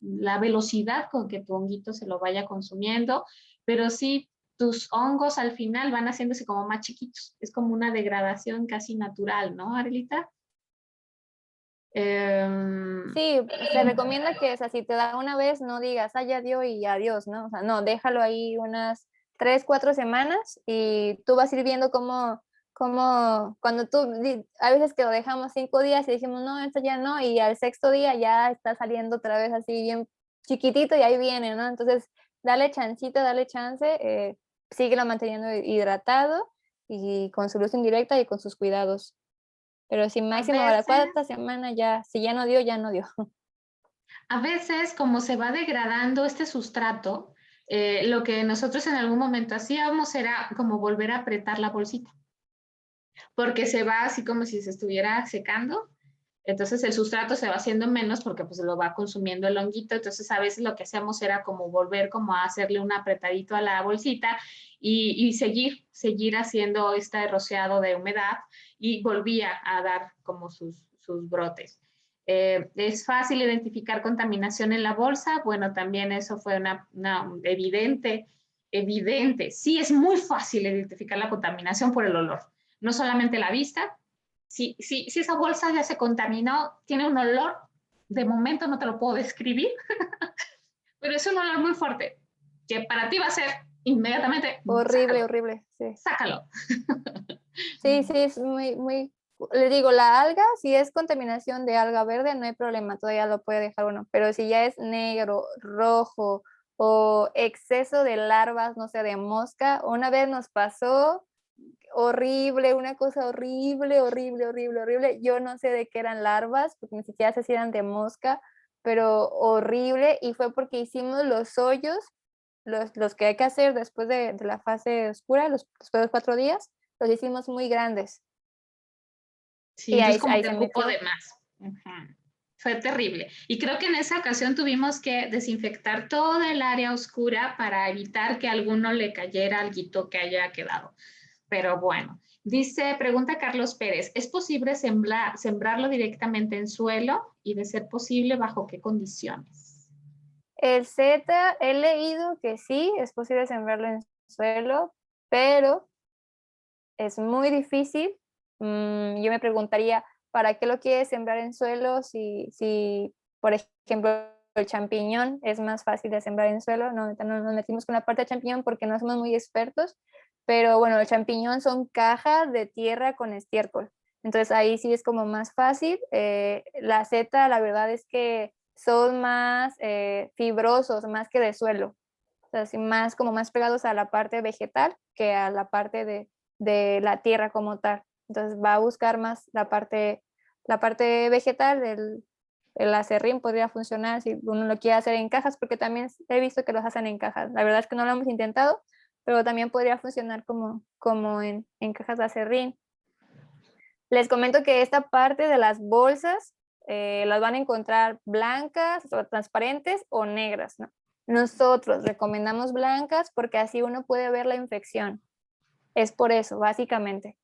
la velocidad con que tu honguito se lo vaya consumiendo, pero sí tus hongos al final van haciéndose como más chiquitos. Es como una degradación casi natural, ¿no, Arelita? Sí, se recomienda que, o sea, si te da una vez, no digas, ah, ya dio y adiós, ¿no? O sea, no, déjalo ahí unas 3, 4 semanas y tú vas a ir viendo cómo cuando a veces que lo dejamos 5 días y dijimos, no, esto ya no, y al sexto día ya está saliendo otra vez así bien chiquitito y ahí viene, ¿no? Entonces, dale chancita, dale chance, síguelo manteniendo hidratado y con su luz indirecta y con sus cuidados. Pero si A máximo a la veces, cuarta semana ya, si ya no dio, ya no dio. a veces, como se va degradando este sustrato, lo que nosotros en algún momento hacíamos era como volver a apretar la bolsita, porque se va así como si se estuviera secando. Entonces el sustrato se va haciendo menos porque pues lo va consumiendo el honguito. Entonces a veces lo que hacíamos era como volver como a hacerle un apretadito a la bolsita y seguir haciendo este rociado de humedad y volvía a dar como sus brotes. ¿Es fácil identificar contaminación en la bolsa? Bueno, también eso fue una evidente. Sí, es muy fácil identificar la contaminación por el olor. No solamente la vista, si esa bolsa ya se contaminó, tiene un olor, de momento no te lo puedo describir, pero es un olor muy fuerte, que para ti va a ser inmediatamente, Horrible, sácalo, horrible, sí. sácalo. Sí, sí, es muy, le digo, la alga, si es contaminación de alga verde, no hay problema, todavía lo puede dejar uno, pero si ya es negro, rojo o exceso de larvas, no sé, de mosca, una vez nos pasó horrible, una cosa horrible, horrible, horrible, horrible. Yo no sé de qué eran larvas, porque ni siquiera sé si eran de mosca, pero horrible. Y fue porque hicimos los hoyos, los que hay que hacer después de la fase oscura, después de los 4 días, los hicimos muy grandes. Sí, Y entonces como ahí que se ocupó metió. de más. Ujú. Fue terrible. Y creo que en esa ocasión tuvimos que desinfectar toda el área oscura para evitar que a alguno le cayera alguito que haya quedado. Pero bueno, pregunta Carlos Pérez, ¿es posible sembrarlo directamente en suelo y de ser posible bajo qué condiciones? El Z, he leído que sí, es posible sembrarlo en suelo, pero es muy difícil. Yo me preguntaría, ¿para qué lo quieres sembrar en suelo si, por ejemplo, el champiñón es más fácil de sembrar en suelo? No, no nos metimos con la parte de champiñón porque no somos muy expertos, pero bueno, el champiñón son cajas de tierra con estiércol. Entonces ahí sí es como más fácil. La seta, la verdad es que son más fibrosos, más que de suelo. O sea, sí, más como más pegados a la parte vegetal que a la parte de la tierra como tal. Entonces va a buscar más la parte vegetal el acerrín podría funcionar si uno lo quiere hacer en cajas, porque también he visto que los hacen en cajas. La verdad es que no lo hemos intentado, pero también podría funcionar como en cajas de acerrín. Les comento que esta parte de las bolsas las van a encontrar blancas o transparentes o negras, ¿no? Nosotros recomendamos blancas porque así uno puede ver la infección. Es por eso, básicamente.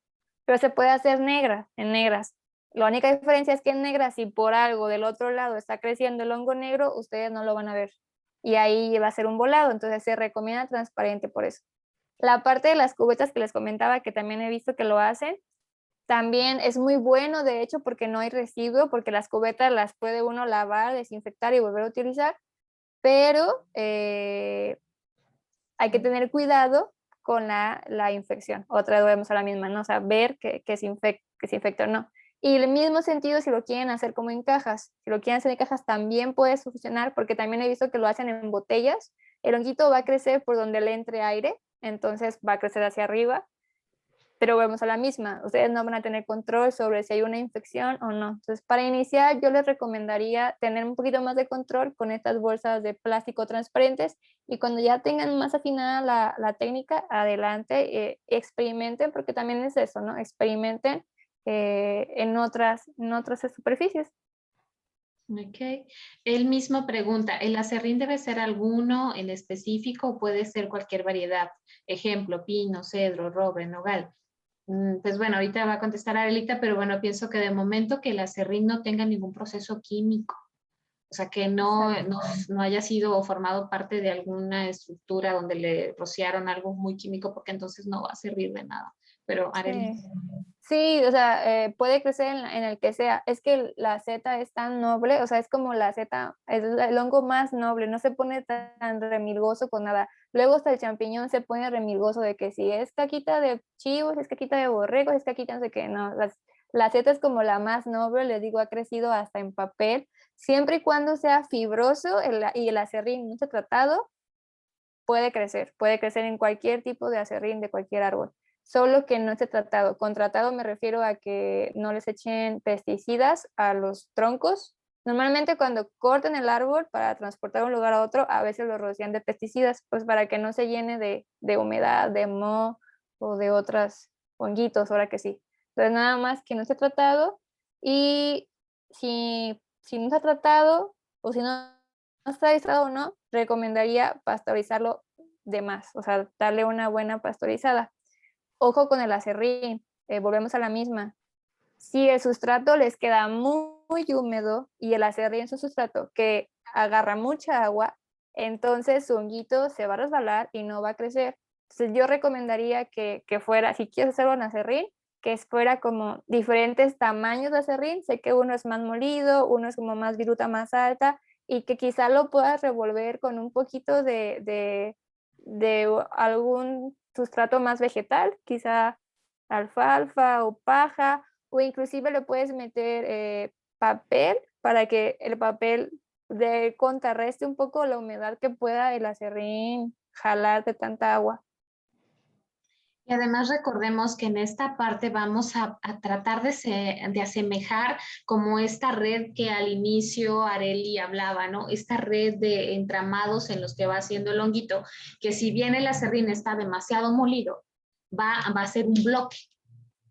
Pero se puede hacer negra, en negras. La única diferencia es que en negras, si por algo del otro lado está creciendo el hongo negro, ustedes no lo van a ver. Y ahí va a ser un volado, entonces se recomienda transparente por eso. La parte de las cubetas que les comentaba, que también he visto que lo hacen, también es muy bueno, de hecho, porque no hay residuo, porque las cubetas las puede uno lavar, desinfectar y volver a utilizar, pero hay que tener cuidado con la infección. Otra vez vemos a la misma, ¿no? O sea, ver que se infecta o no. Y el mismo sentido si lo quieren hacer como en cajas. Si lo quieren hacer en cajas también puede funcionar, porque también he visto que lo hacen en botellas. El honguito va a crecer por donde le entre aire, entonces va a crecer hacia arriba, pero vamos a la misma, ustedes no van a tener control sobre si hay una infección o no. Entonces, para iniciar, yo les recomendaría tener un poquito más de control con estas bolsas de plástico transparentes y cuando ya tengan más afinada la técnica, adelante, experimenten, porque también es eso, ¿no? Experimenten en otras superficies. Ok. Él mismo pregunta, ¿el acerrín debe ser alguno en específico o puede ser cualquier variedad? Ejemplo, pino, cedro, roble, nogal. Pues bueno, ahorita va a contestar Adelita, pero bueno, pienso que de momento que el acerrín no tenga ningún proceso químico, o sea, que Exacto. no haya sido formado parte de alguna estructura donde le rociaron algo muy químico, porque entonces no va a servir de nada. pero Arely. Sí. Sí, o sea, puede crecer en el que sea. Es que la seta es tan noble, o sea, es como la seta, es el hongo más noble, no se pone tan remilgoso con nada. Luego hasta el champiñón se pone remilgoso de que si es caquita de chivos, si es caquita de borregos, si es caquita no sé qué, no. La seta es como la más noble, les digo, ha crecido hasta en papel, siempre y cuando sea fibroso y el acerrín no esté tratado, puede crecer en cualquier tipo de acerrín de cualquier árbol, solo que no esté tratado. Con tratado me refiero a que no les echen pesticidas a los troncos. Normalmente cuando cortan el árbol para transportar de un lugar a otro, a veces lo rocian de pesticidas, pues para que no se llene de humedad, de moho o de otros honguitos, ahora que sí. Entonces nada más que no esté tratado, y si no está tratado o si no está aislado o no, recomendaría pasteurizarlo de más, o sea, darle una buena pasteurizada. Ojo con el aserrín, volvemos a la misma. Si el sustrato les queda muy húmedo y el aserrín es un sustrato que agarra mucha agua, entonces su honguito se va a resbalar y no va a crecer. Entonces yo recomendaría que fuera, si quieres hacerlo en aserrín, que fuera como diferentes tamaños de aserrín. Sé que uno es más molido, uno es como más viruta más alta, y que quizá lo puedas revolver con un poquito de algún sustrato más vegetal, quizá alfalfa o paja, o inclusive le puedes meter papel para que el papel contrarreste un poco la humedad que pueda el acerrín jalar de tanta agua. Y además recordemos que en esta parte vamos a tratar de asemejar como esta red que al inicio Arely hablaba, ¿no? Esta red de entramados en los que va haciendo el honguito, que si bien el acerrín está demasiado molido, va a ser un bloque.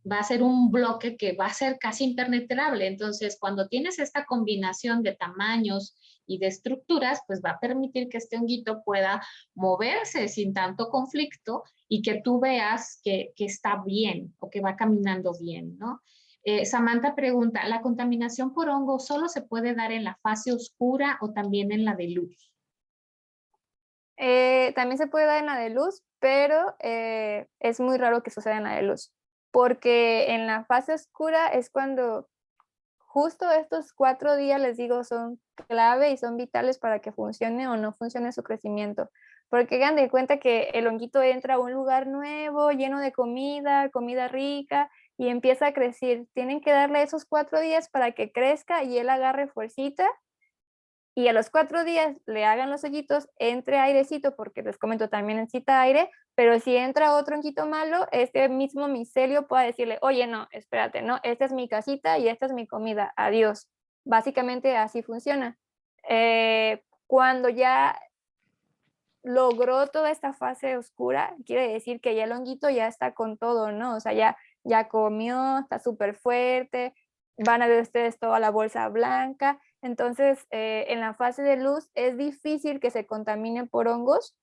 Va a ser un bloque que va a ser casi impenetrable. Entonces, cuando tienes esta combinación de tamaños y de estructuras, pues va a permitir que este honguito pueda moverse sin tanto conflicto y que tú veas que está bien o que va caminando bien, ¿no? Samantha pregunta, ¿la contaminación por hongo solo se puede dar en la fase oscura o también en la de luz? También se puede dar en la de luz, pero es muy raro que suceda en la de luz, porque en la fase oscura es cuando justo estos 4 días, les digo, son clave y son vitales para que funcione o no funcione su crecimiento. Porque hagan de cuenta que el honguito entra a un lugar nuevo, lleno de comida, comida rica, y empieza a crecer. Tienen que darle esos 4 días para que crezca y él agarre fuercita, y a los 4 días le hagan los hoyitos, entre airecito, porque les comento, también necesita aire, pero si entra otro honguito malo, este mismo micelio puede decirle, oye, no, espérate, no, esta es mi casita y esta es mi comida, adiós. Básicamente así funciona. Cuando ya logró toda esta fase oscura, quiere decir que ya el honguito ya está con todo, ¿no? O sea, ya comió, está súper fuerte, van a ver ustedes toda la bolsa blanca. Entonces, en la fase de luz es difícil que se contamine por hongos,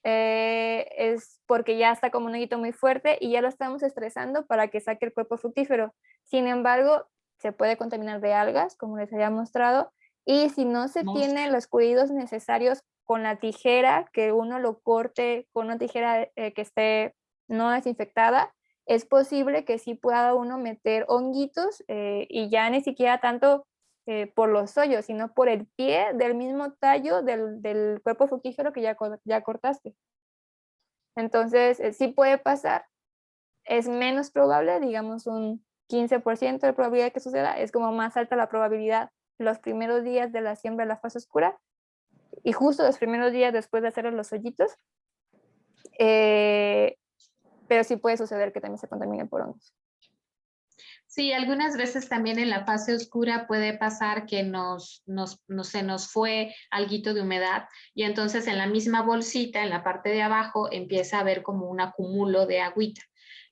es porque ya está como un honguito muy fuerte y ya lo estamos estresando para que saque el cuerpo fructífero. Sin embargo, se puede contaminar de algas, como les había mostrado, y si no se tienen los cuidados necesarios con la tijera, que uno lo corte con una tijera que esté no desinfectada, es posible que sí pueda uno meter honguitos, y ya ni siquiera tanto por los hoyos, sino por el pie del mismo tallo del cuerpo fructífero que ya cortaste. Entonces, sí puede pasar, es menos probable, digamos un 15% de probabilidad de que suceda, es como más alta la probabilidad los primeros días de la siembra de la fase oscura y justo los primeros días después de hacer los hoyitos, pero sí puede suceder que también se contamine por hongos. Sí, algunas veces también en la fase oscura puede pasar que se nos fue alguito de humedad y entonces en la misma bolsita, en la parte de abajo, empieza a haber como un acumulo de agüita.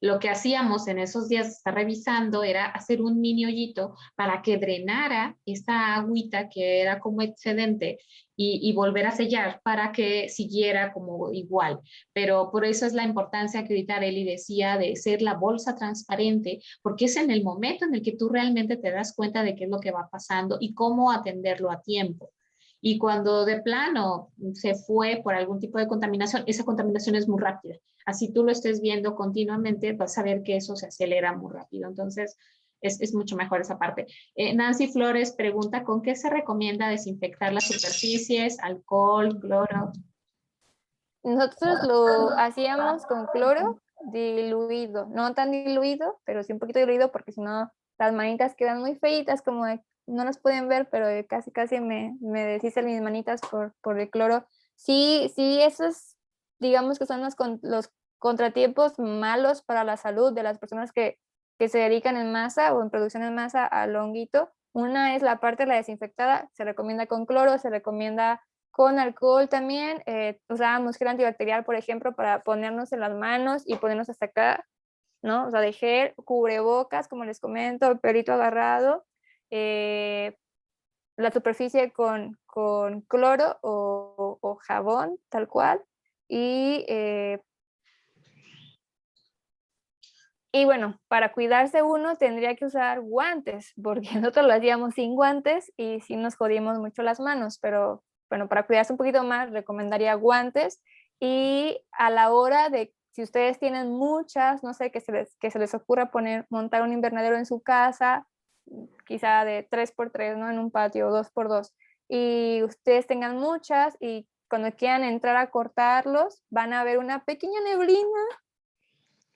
Lo que hacíamos en esos días, estar revisando, era hacer un mini hoyito para que drenara esta agüita que era como excedente y volver a sellar para que siguiera como igual. Pero por eso es la importancia que ahorita Arely decía de ser la bolsa transparente, porque es en el momento en el que tú realmente te das cuenta de qué es lo que va pasando y cómo atenderlo a tiempo. Y cuando de plano se fue por algún tipo de contaminación, esa contaminación es muy rápida. Así tú lo estés viendo continuamente, vas a ver que eso se acelera muy rápido. Entonces, es mucho mejor esa parte. Nancy Flores pregunta, ¿con qué se recomienda desinfectar las superficies? ¿Alcohol, cloro? Nosotros lo hacíamos con cloro diluido, no tan diluido, pero sí un poquito diluido porque si no las manitas quedan muy feitas, como no las pueden ver, pero casi me deshice mis manitas por el cloro. Sí, sí, esos digamos que son los contratiempos malos para la salud de las personas que se dedican en masa o en producción en masa al honguito. Una es la parte de la desinfectada, se recomienda con cloro, se recomienda con alcohol también. Usábamos gel antibacterial, por ejemplo, para ponernos en las manos y ponernos hasta acá, ¿no? O sea, de gel, cubrebocas, como les comento, pelito agarrado, la superficie con cloro o jabón, tal cual. Y bueno, para cuidarse uno tendría que usar guantes, porque nosotros lo hacíamos sin guantes y sí nos jodimos mucho las manos, pero bueno, para cuidarse un poquito más recomendaría guantes. Y a la hora de, si ustedes tienen muchas, no sé, que se les ocurra montar un invernadero en su casa, quizá de 3x3, ¿no? En un patio, 2x2, y ustedes tengan muchas y cuando quieran entrar a cortarlos, van a ver una pequeña neblina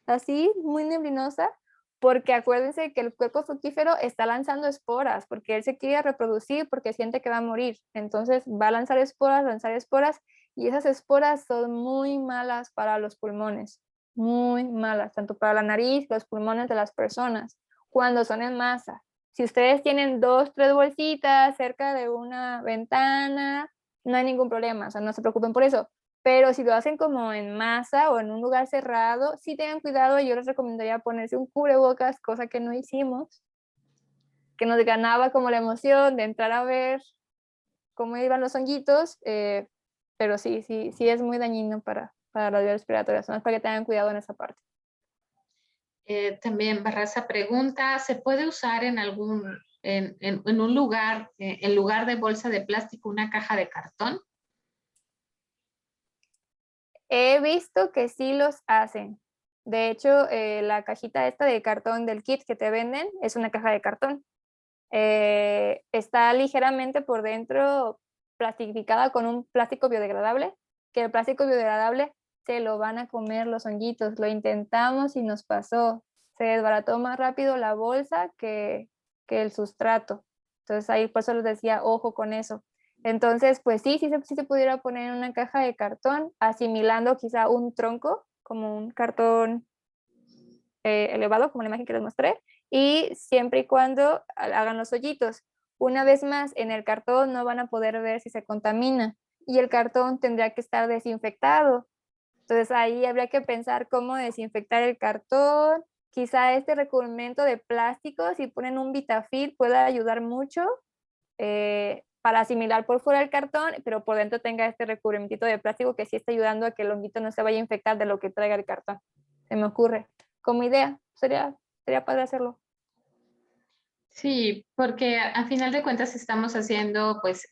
así, muy neblinosa, porque acuérdense que el cuerpo fructífero está lanzando esporas, porque él se quiere reproducir, porque siente que va a morir. Entonces va a lanzar esporas, y esas esporas son muy malas para los pulmones, muy malas, tanto para la nariz, los pulmones de las personas, cuando son en masa. Si ustedes tienen 2, 3 bolsitas cerca de una ventana, no hay ningún problema, o sea, no se preocupen por eso. Pero si lo hacen como en masa o en un lugar cerrado, sí tengan cuidado. Yo les recomendaría ponerse un cubrebocas, cosa que no hicimos, que nos ganaba como la emoción de entrar a ver cómo iban los honguitos, pero sí es muy dañino para las vías respiratorias, no es para que tengan cuidado en esa parte. También Barraza pregunta, ¿se puede usar en un lugar, en lugar de bolsa de plástico, una caja de cartón? He visto que sí los hacen. De hecho, la cajita esta de cartón del kit que te venden es una caja de cartón. Está ligeramente por dentro plastificada con un plástico biodegradable, que el plástico biodegradable se lo van a comer los honguitos. Lo intentamos y nos pasó. Se desbarató más rápido la bolsa que el sustrato. Entonces ahí por eso les decía, ojo con eso. Entonces, pues sí se pudiera poner en una caja de cartón, asimilando quizá un tronco, como un cartón elevado, como la imagen que les mostré, y siempre y cuando hagan los hoyitos. Una vez más, en el cartón no van a poder ver si se contamina y el cartón tendría que estar desinfectado. Entonces ahí habría que pensar cómo desinfectar el cartón. Quizá este recubrimiento de plástico, si ponen un Vitafil, pueda ayudar mucho para asimilar por fuera el cartón, pero por dentro tenga este recubrimiento de plástico que sí está ayudando a que el honguito no se vaya a infectar de lo que traiga el cartón. Se me ocurre. Como idea, sería padre hacerlo. Sí, porque a final de cuentas estamos haciendo pues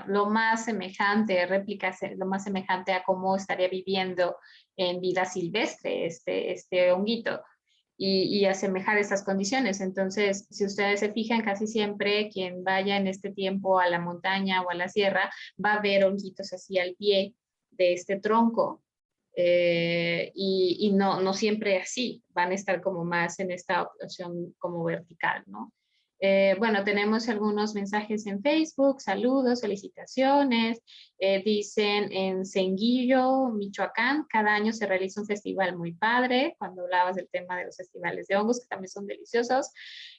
lo más semejante, réplicas, lo más semejante a cómo estaría viviendo en vida silvestre este honguito y asemejar estas condiciones. Entonces, si ustedes se fijan, casi siempre quien vaya en este tiempo a la montaña o a la sierra va a ver honguitos así al pie de este tronco. Y no siempre así, van a estar como más en esta opción como vertical, ¿no? Bueno, tenemos algunos mensajes en Facebook, saludos, felicitaciones. Dicen en Senguillo, Michoacán, cada año se realiza un festival muy padre, cuando hablabas del tema de los festivales de hongos, que también son deliciosos.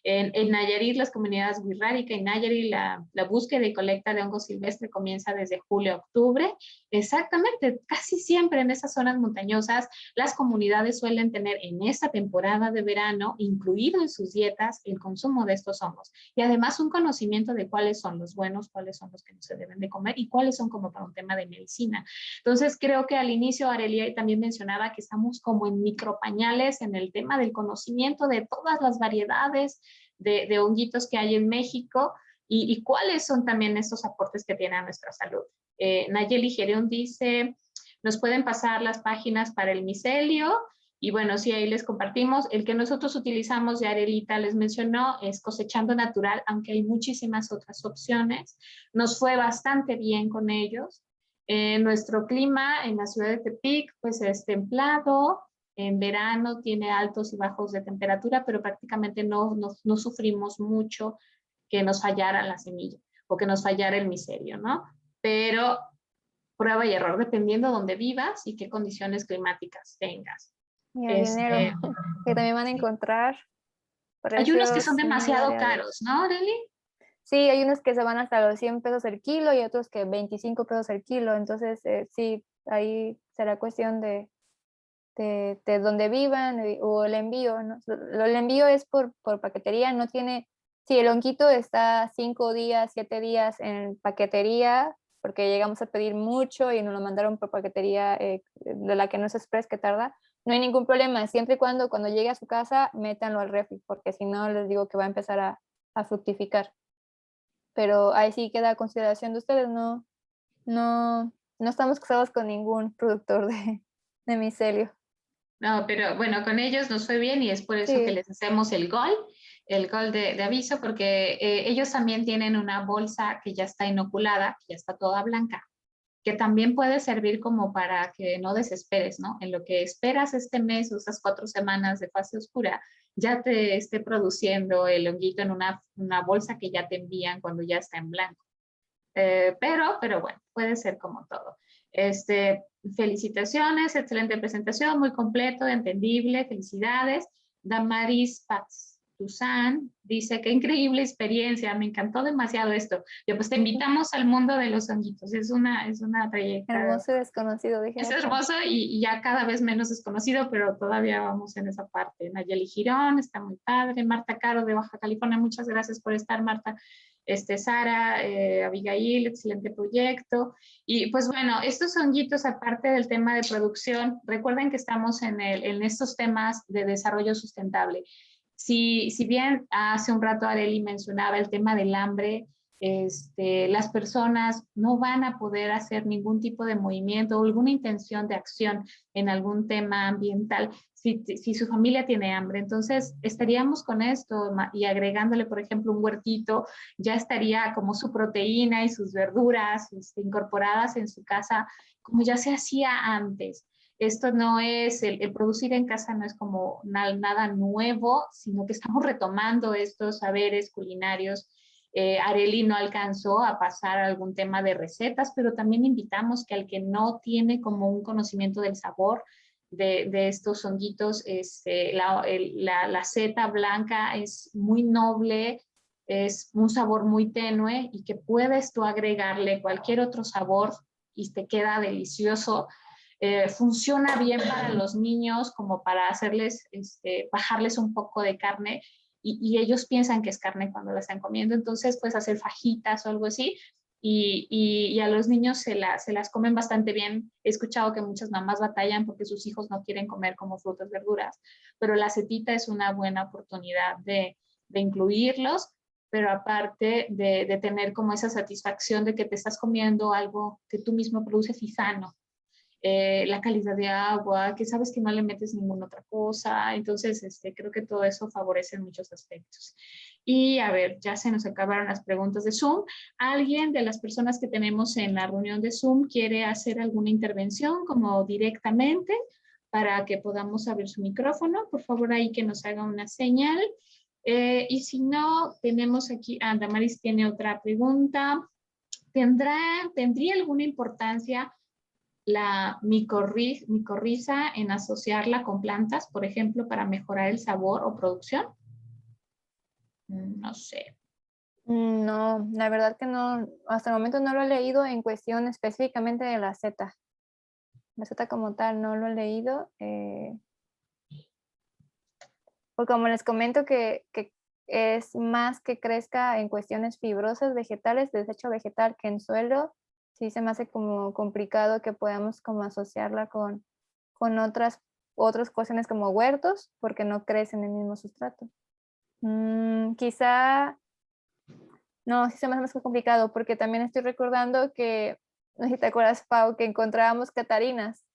En Nayarit, las comunidades Wixárika y Nayarit, la búsqueda y colecta de hongos silvestres comienza desde julio a octubre. Exactamente, casi siempre en esas zonas montañosas, las comunidades suelen tener en esta temporada de verano incluido en sus dietas el consumo de estos hongos y además un conocimiento de cuáles son los buenos, cuáles son los que no se deben de comer y cuáles son como para un tema de medicina. Entonces creo que al inicio Arelia también mencionaba que estamos como en micropañales en el tema del conocimiento de todas las variedades de honguitos que hay en México. y cuáles son también estos aportes que tiene a nuestra salud. Nayeli Gereón dice, nos pueden pasar las páginas para el micelio, y bueno, sí, ahí les compartimos. El que nosotros utilizamos, ya Arelita les mencionó, es Cosechando Natural, aunque hay muchísimas otras opciones. Nos fue bastante bien con ellos. Nuestro clima en la ciudad de Tepic, pues es templado. En verano tiene altos y bajos de temperatura, pero prácticamente no sufrimos mucho que nos fallara la semilla o que nos fallara el micelio, ¿no? Pero prueba y error dependiendo de dónde vivas y qué condiciones climáticas tengas. Y el dinero, que también van a Sí. encontrar Hay unos que precios son muy demasiado variados. caros, ¿no, Arely? Sí, hay unos que se van hasta los 100 pesos el kilo y otros que 25 pesos el kilo. Entonces, sí, ahí será cuestión de dónde vivan o el envío, ¿no? El envío es por paquetería, no tiene, si el honguito está 5 días, 7 días en paquetería, porque llegamos a pedir mucho y nos lo mandaron por paquetería de la que no es express, que tarda, no hay ningún problema, siempre y cuando llegue a su casa, métanlo al refri, porque si no, les digo que va a empezar a fructificar. Pero ahí sí queda a consideración de ustedes, no, no estamos casados con ningún productor de micelio. No, pero bueno, con ellos nos fue bien y es por eso que Sí. les hacemos el gol de aviso, porque ellos también tienen una bolsa que ya está inoculada, que ya está toda blanca, que también puede servir como para que no desesperes, ¿no? En lo que esperas este mes o esas 4 semanas de fase oscura, ya te esté produciendo el honguito en una bolsa que ya te envían cuando ya está en blanco. Pero bueno, puede ser como todo. Felicitaciones, excelente presentación, muy completo, entendible, felicidades. Damaris Paz Tuzán dice, qué increíble experiencia, me encantó demasiado esto. Yo pues te invitamos al mundo de los honguitos, es una trayectoria. Hermoso y desconocido, Es dijera Pau. hermoso y ya cada vez menos desconocido, pero todavía vamos en esa parte. Nayeli Girón, está muy padre. Marta Caro de Baja California, muchas gracias por estar, Marta. Sara, Abigail, excelente proyecto. Y pues bueno, estos honguitos, aparte del tema de producción, recuerden que estamos en estos temas de desarrollo sustentable. Si bien hace un rato Areli mencionaba el tema del hambre, las personas no van a poder hacer ningún tipo de movimiento o alguna intención de acción en algún tema ambiental si su familia tiene hambre. Entonces, estaríamos con esto y agregándole, por ejemplo, un huertito, ya estaría como su proteína y sus verduras incorporadas en su casa, como ya se hacía antes. Esto no es, el producir en casa no es como nada nuevo, sino que estamos retomando estos saberes culinarios. Areli no alcanzó a pasar algún tema de recetas, pero también invitamos que al que no tiene como un conocimiento del sabor de estos honguitos, la seta blanca es muy noble, es un sabor muy tenue y que puedes tú agregarle cualquier otro sabor y te queda delicioso. Funciona bien para los niños como para hacerles, bajarles un poco de carne y ellos piensan que es carne cuando la están comiendo, entonces puedes hacer fajitas o algo así y a los niños se las comen bastante bien. He escuchado que muchas mamás batallan porque sus hijos no quieren comer como frutas, verduras, pero la setita es una buena oportunidad de incluirlos, pero aparte de tener como esa satisfacción de que te estás comiendo algo que tú mismo produces y sano. La calidad de agua, que sabes que no le metes ninguna otra cosa. Entonces, creo que todo eso favorece en muchos aspectos. Y a ver, ya se nos acabaron las preguntas de Zoom. ¿Alguien de las personas que tenemos en la reunión de Zoom quiere hacer alguna intervención como directamente para que podamos abrir su micrófono? Por favor, ahí que nos haga una señal. Y si no, tenemos aquí, Damaris tiene otra pregunta. ¿Tendría alguna importancia la micorriza en asociarla con plantas, por ejemplo, para mejorar el sabor o producción? No sé. No, la verdad que no, hasta el momento no lo he leído en cuestión específicamente de la seta. La seta como tal no lo he leído. Porque como les comento que es más que crezca en cuestiones fibrosas vegetales, de desecho vegetal, que en suelo, sí se me hace como complicado que podamos como asociarla con otras cuestiones como huertos, porque no crecen en el mismo sustrato. Quizá No, sí se me hace más complicado porque también estoy recordando que, no sé si te acuerdas, Pau, que encontrábamos catarinas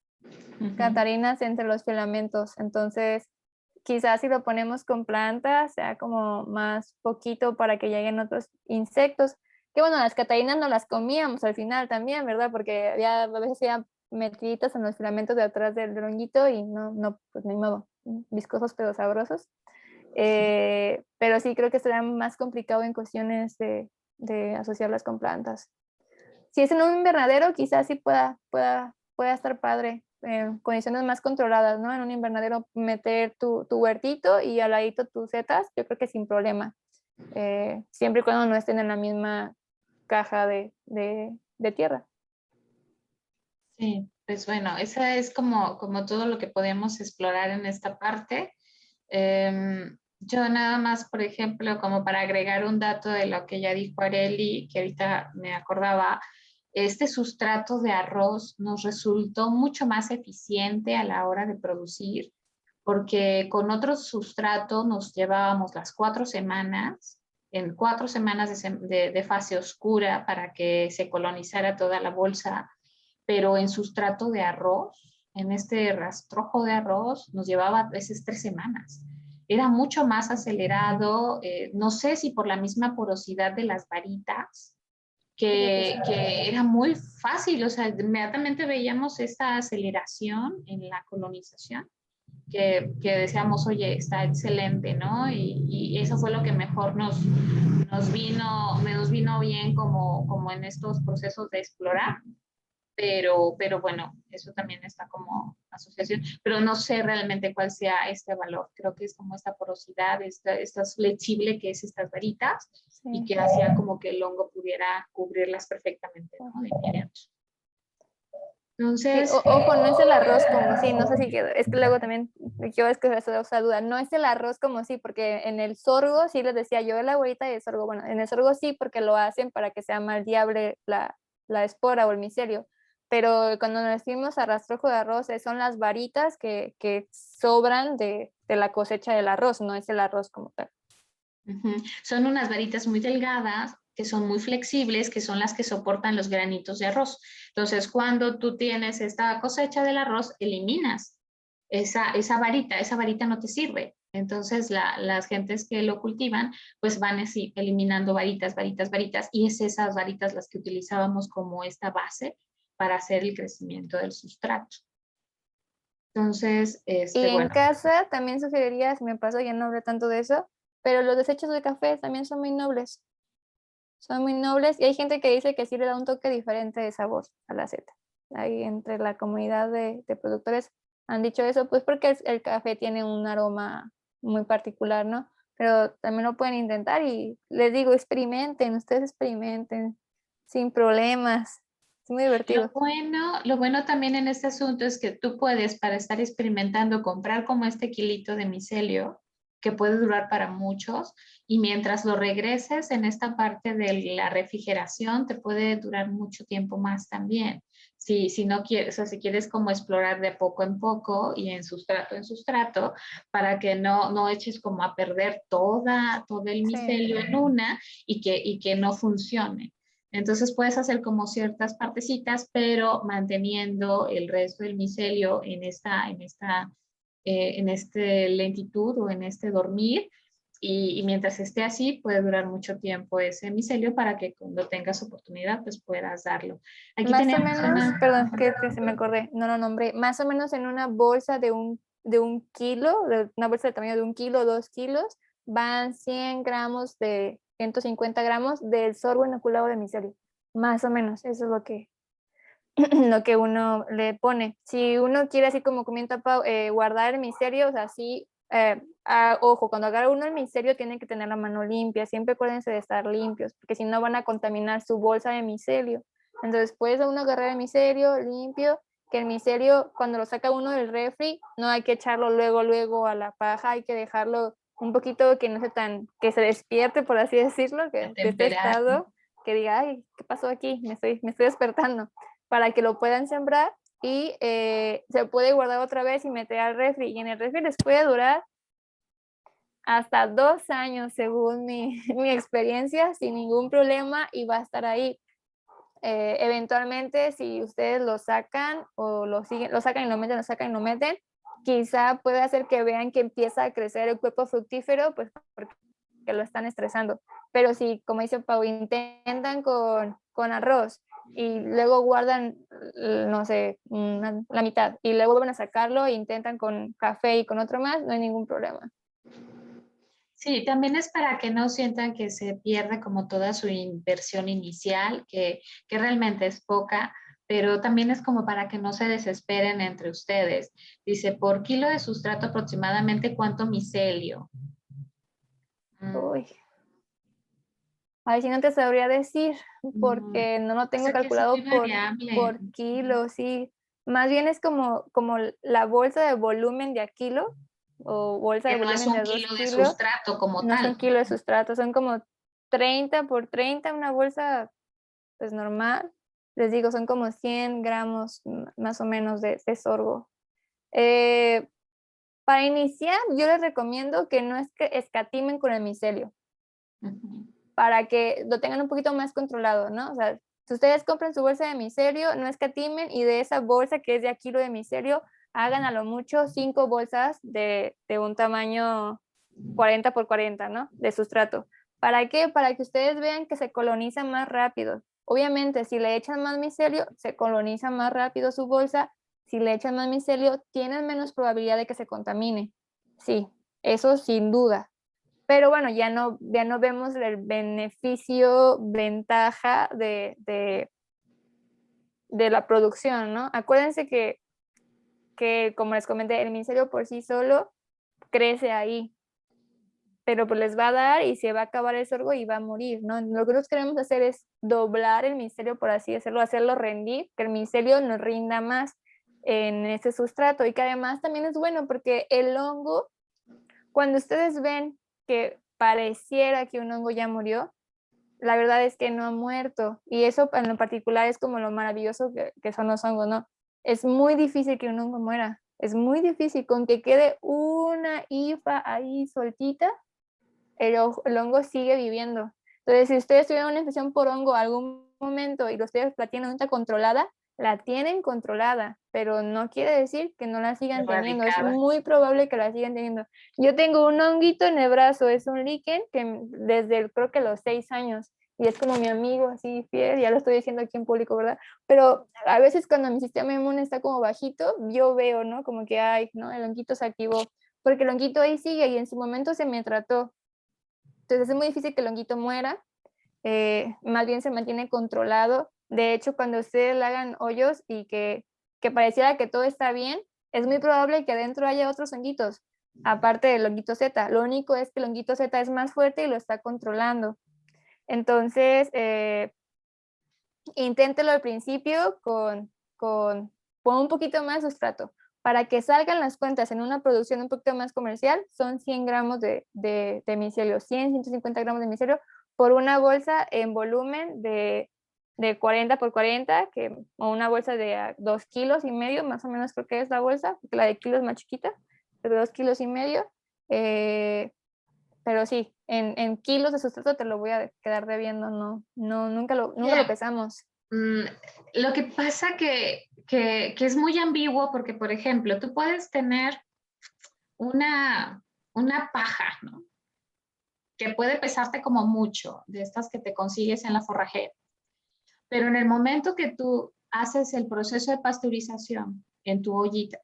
entre los filamentos. Entonces, quizás si lo ponemos con plantas, sea como más poquito para que lleguen otros insectos. Que bueno, las catarinas no las comíamos al final también, ¿verdad? Porque había, a veces había metiditas en los filamentos de atrás del honguito y no, pues ni modo, viscosos pero sabrosos. Pero sí creo que será más complicado en cuestiones de asociarlas con plantas. Si es en un invernadero, quizás sí pueda estar padre, condiciones más controladas, ¿no? En un invernadero meter tu huertito y al ladito tus setas, yo creo que sin problema, siempre y cuando no estén en la misma caja de tierra. Sí, pues bueno, esa es como todo lo que podemos explorar en esta parte. Yo nada más, por ejemplo, como para agregar un dato de lo que ya dijo Areli, que ahorita me acordaba, este sustrato de arroz nos resultó mucho más eficiente a la hora de producir, porque con otro sustrato nos llevábamos las 4 semanas, en 4 semanas de fase oscura para que se colonizara toda la bolsa, pero en sustrato de arroz, en este rastrojo de arroz, nos llevaba a veces 3 semanas. Era mucho más acelerado, no sé si por la misma porosidad de las varitas, que era muy fácil, o sea, inmediatamente veíamos esta aceleración en la colonización, que decíamos, oye, está excelente, ¿no? Y eso fue lo que mejor nos vino bien como en estos procesos de explorar, pero bueno, eso también está como asociación, pero no sé realmente cuál sea este valor. Creo que es como esta porosidad, esta flexible que es estas varitas, Sí. y que hacía como que el hongo pudiera cubrirlas perfectamente, ¿no? De inmediato. Sí, Entonces, ojo, no es el arroz como sí, no sé si es que luego también yo es que esa duda, no es el arroz como sí, porque en el sorgo sí les decía yo la abuelita y el sorgo, bueno, en el sorgo sí porque lo hacen para que sea más viable la espora o el micelio, pero cuando nos decimos a rastrojo de arroz son las varitas que sobran de la cosecha del arroz, no es el arroz como tal. son unas varitas muy delgadas que son muy flexibles, que son las que soportan los granitos de arroz. Entonces, cuando tú tienes esta cosecha del arroz, eliminas esa varita no te sirve. Entonces, las gentes que lo cultivan, pues van así, eliminando varitas, varitas, varitas, y es esas varitas las que utilizábamos como esta base para hacer el crecimiento del sustrato. Entonces, Y en bueno. casa también sugeriría, si me paso ya no hablé tanto de eso, pero los desechos de café también son muy nobles. Son muy nobles y hay gente que dice que sí le da un toque diferente de sabor a la seta. Ahí entre la comunidad de productores han dicho eso, pues porque el café tiene un aroma muy particular, ¿no? Pero también lo pueden intentar y les digo, experimenten, ustedes experimenten sin problemas. Es muy divertido. Lo bueno también en este asunto es que tú puedes, para estar experimentando, comprar como este kilito de micelio, que puede durar para muchos, y mientras lo regreses en esta parte de la refrigeración, te puede durar mucho tiempo más también. Si no quieres, o sea, si quieres como explorar de poco en poco y en sustrato, para que no eches como a perder todo el Sí. micelio en una y que no funcione. Entonces puedes hacer como ciertas partecitas, pero manteniendo el resto del micelio en este lentitud o en este dormir. Y mientras esté así, puede durar mucho tiempo ese micelio para que cuando tengas oportunidad, pues puedas darlo. Aquí Más o tenemos menos, perdón, que se me acordé, no lo nombré, más o menos en una bolsa de un kilo, de una bolsa de tamaño de 1 kilo, 2 kilos, van 100 gramos 150 gramos del sorgo inoculado de micelio. Más o menos, eso es lo que uno le pone. Si uno quiere, así como comenta Pau, guardar el micelio, o sea, sí, ojo, cuando agarra uno el micelio tiene que tener la mano limpia, siempre acuérdense de estar limpios, porque si no van a contaminar su bolsa de micelio. Entonces, puede uno agarrar el micelio limpio, que el micelio, cuando lo saca uno del refri, no hay que echarlo luego a la paja, hay que dejarlo un poquito que no se que se despierte, por así decirlo, que esté temperar. estado, que diga, ay, ¿qué pasó aquí? Me estoy despertando, para que lo puedan sembrar y se puede guardar otra vez y meter al refri. Y en el refri les puede durar hasta 2 años, según mi, mi experiencia, sin ningún problema y va a estar ahí. Eventualmente, si ustedes lo sacan o lo siguen, lo sacan y lo meten, lo sacan y lo meten, quizá puede hacer que vean que empieza a crecer el cuerpo fructífero, pues porque lo están estresando. Pero si, como dice Pau, intentan con arroz y luego guardan, no sé, la mitad y luego vuelven a sacarlo e intentan con café y con otro más, no hay ningún problema. Sí, también es para que no sientan que se pierde como toda su inversión inicial, que realmente es poca, pero también es como para que no se desesperen entre ustedes. Dice, por kilo de sustrato aproximadamente cuánto micelio. Uy. Ay, si no te sabría decir, porque no lo O tengo sea que es muy calculado variable. por kilo, sí. Más bien es como la bolsa de volumen de a kilo o bolsa de Que no es volumen de un a 2 kilo de kilos. sustrato como No son tal. kilos de sustrato, son como 30 por 30, una bolsa pues normal. Les digo, son como 100 gramos más o menos de sorgo. Eh, para iniciar, yo les recomiendo que no es que escatimen con el micelio, para que lo tengan un poquito más controlado, ¿no? O sea, si ustedes compran su bolsa de micelio, no escatimen y de esa bolsa que es de a kilo de micelio, hagan a lo mucho 5 bolsas de un tamaño 40 por 40, ¿no? De sustrato. ¿Para qué? Para que ustedes vean que se coloniza más rápido. Obviamente, si le echan más micelio, se coloniza más rápido su bolsa. Si le echan más micelio, tienen menos probabilidad de que se contamine. Sí, eso sin duda. Pero bueno, ya no vemos el beneficio, ventaja de la producción, ¿no? Acuérdense que, como les comenté, el micelio por sí solo crece ahí, pero pues les va a dar y se va a acabar el sorgo y va a morir, ¿no? Lo que nosotros queremos hacer es doblar el micelio, por así decirlo, hacerlo rendir, que el micelio nos rinda más en ese sustrato y que además también es bueno porque el hongo, cuando ustedes ven que pareciera que un hongo ya murió, la verdad es que no ha muerto y eso en lo particular es como lo maravilloso que son los hongos, ¿no? Es muy difícil que un hongo muera, es muy difícil, con que quede una hifa ahí soltita, el hongo sigue viviendo. Entonces, si ustedes tuvieron una infección por hongo algún momento y ustedes la tienen ahorita controlada, la tienen controlada, pero no quiere decir que no la sigan teniendo. Es Erradicada. muy probable que la sigan teniendo. Yo tengo un honguito en el brazo, es un líquen que desde creo que los 6 años, y es como mi amigo así fiel, ya lo estoy diciendo aquí en público, ¿verdad? Pero a veces cuando mi sistema inmune está como bajito, yo veo, ¿no? Como que, ay, ¿no? El honguito se activó, porque el honguito ahí sigue y en su momento se me trató. Entonces es muy difícil que el honguito muera, más bien se mantiene controlado. De hecho, cuando ustedes le hagan hoyos y que pareciera que todo está bien, es muy probable que adentro haya otros honguitos, aparte del honguito Z. Lo único es que el honguito Z es más fuerte y lo está controlando. Entonces, inténtelo al principio con un poquito más de sustrato. Para que salgan las cuentas en una producción un poquito más comercial, son 100 gramos de micelio, 150 gramos de micelio por una bolsa en volumen de 40 por 40, o una bolsa de 2 kilos y medio, más o menos creo que es la bolsa, porque la de kilo es más chiquita, de 2 kilos y medio. Pero sí, en kilos de sustrato te lo voy a quedar debiendo, nunca lo pesamos. Mm, lo que pasa que es muy ambiguo porque, por ejemplo, tú puedes tener una, una paja, ¿no? Que puede pesarte como mucho, de estas que te consigues en la forrajera. Pero en el momento que tú haces el proceso de pasteurización en tu ollita,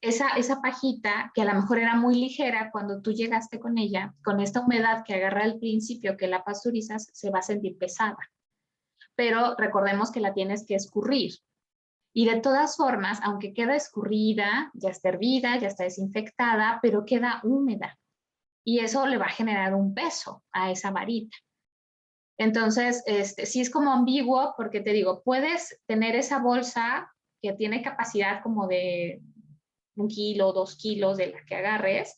esa pajita, que a lo mejor era muy ligera cuando tú llegaste con ella, con esta humedad que agarra al principio que la pasteurizas, se va a sentir pesada. Pero recordemos que la tienes que escurrir. Y de todas formas, aunque queda escurrida, ya está hervida, ya está desinfectada, pero queda húmeda. Y eso le va a generar un peso a esa varita. Entonces, sí es como ambiguo porque te digo, puedes tener esa bolsa que tiene capacidad como de 1 kilo, 2 kilos de la que agarres,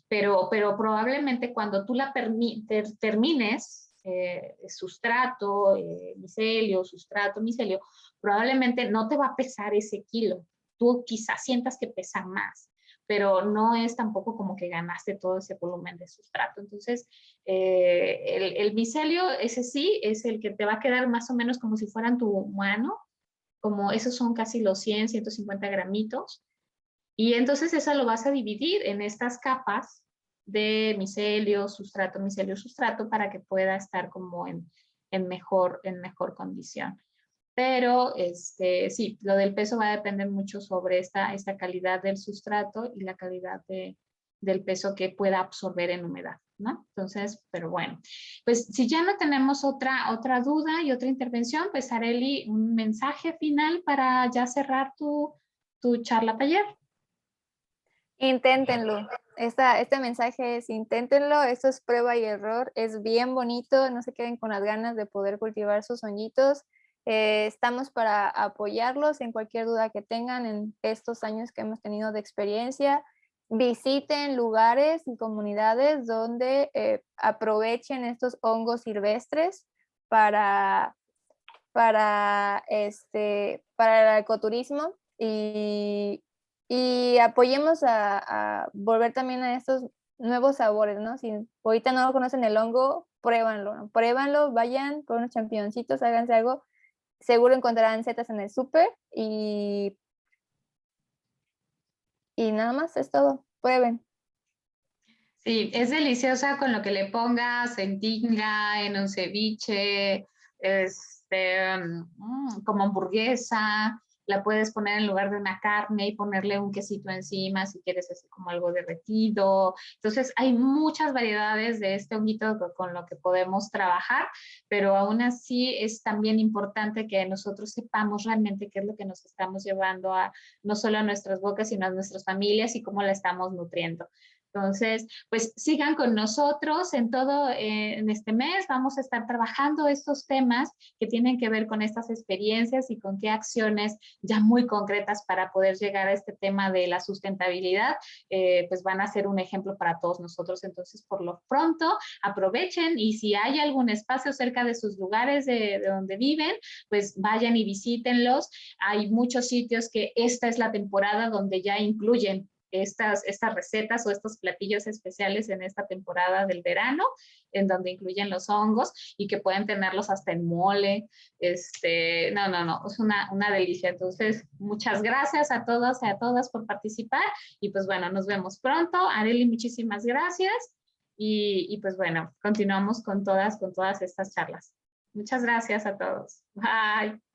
pero probablemente cuando tú la termines, sustrato, micelio, probablemente no te va a pesar ese kilo. Tú quizás sientas que pesa más, pero no es tampoco como que ganaste todo ese volumen de sustrato. Entonces, el micelio, ese sí, es el que te va a quedar más o menos como si fueran tu mano, como esos son casi los 100, 150 gramitos. Y entonces eso lo vas a dividir en estas capas de micelio, sustrato, para que pueda estar como en mejor condición. Pero sí, lo del peso va a depender mucho sobre esta calidad del sustrato y la calidad del peso que pueda absorber en humedad, ¿no? Entonces, pero bueno, pues si ya no tenemos otra duda y otra intervención, pues Areli, un mensaje final para ya cerrar tu charla taller. Inténtenlo. Este mensaje es inténtenlo, esto es prueba y error, es bien bonito, no se queden con las ganas de poder cultivar sus honguitos. Estamos para apoyarlos en cualquier duda que tengan en estos años que hemos tenido de experiencia. Visiten lugares y comunidades donde aprovechen estos hongos silvestres para el ecoturismo y apoyemos a volver también a estos nuevos sabores, ¿no? Si ahorita no lo conocen el hongo, pruébanlo, ¿no? Pruébanlo, vayan con unos championcitos, háganse algo, seguro encontrarán setas en el súper y nada más, es todo, prueben. Sí, es deliciosa con lo que le pongas en tinga, en un ceviche, como hamburguesa, la puedes poner en lugar de una carne y ponerle un quesito encima si quieres así como algo derretido. Entonces hay muchas variedades de este honguito con lo que podemos trabajar, pero aún así es también importante que nosotros sepamos realmente qué es lo que nos estamos llevando a no solo a nuestras bocas, sino a nuestras familias y cómo la estamos nutriendo. Entonces, pues sigan con nosotros en este mes. Vamos a estar trabajando estos temas que tienen que ver con estas experiencias y con qué acciones ya muy concretas para poder llegar a este tema de la sustentabilidad, pues van a ser un ejemplo para todos nosotros. Entonces, por lo pronto, aprovechen y si hay algún espacio cerca de sus lugares de donde viven, pues vayan y visítenlos. Hay muchos sitios que esta es la temporada donde ya incluyen estas recetas o estos platillos especiales en esta temporada del verano, en donde incluyen los hongos y que pueden tenerlos hasta en mole. No, es una delicia. Entonces, muchas gracias a todos y a todas por participar y pues bueno, nos vemos pronto. Areli, muchísimas gracias y pues bueno, continuamos con todas estas charlas. Muchas gracias a todos. Bye.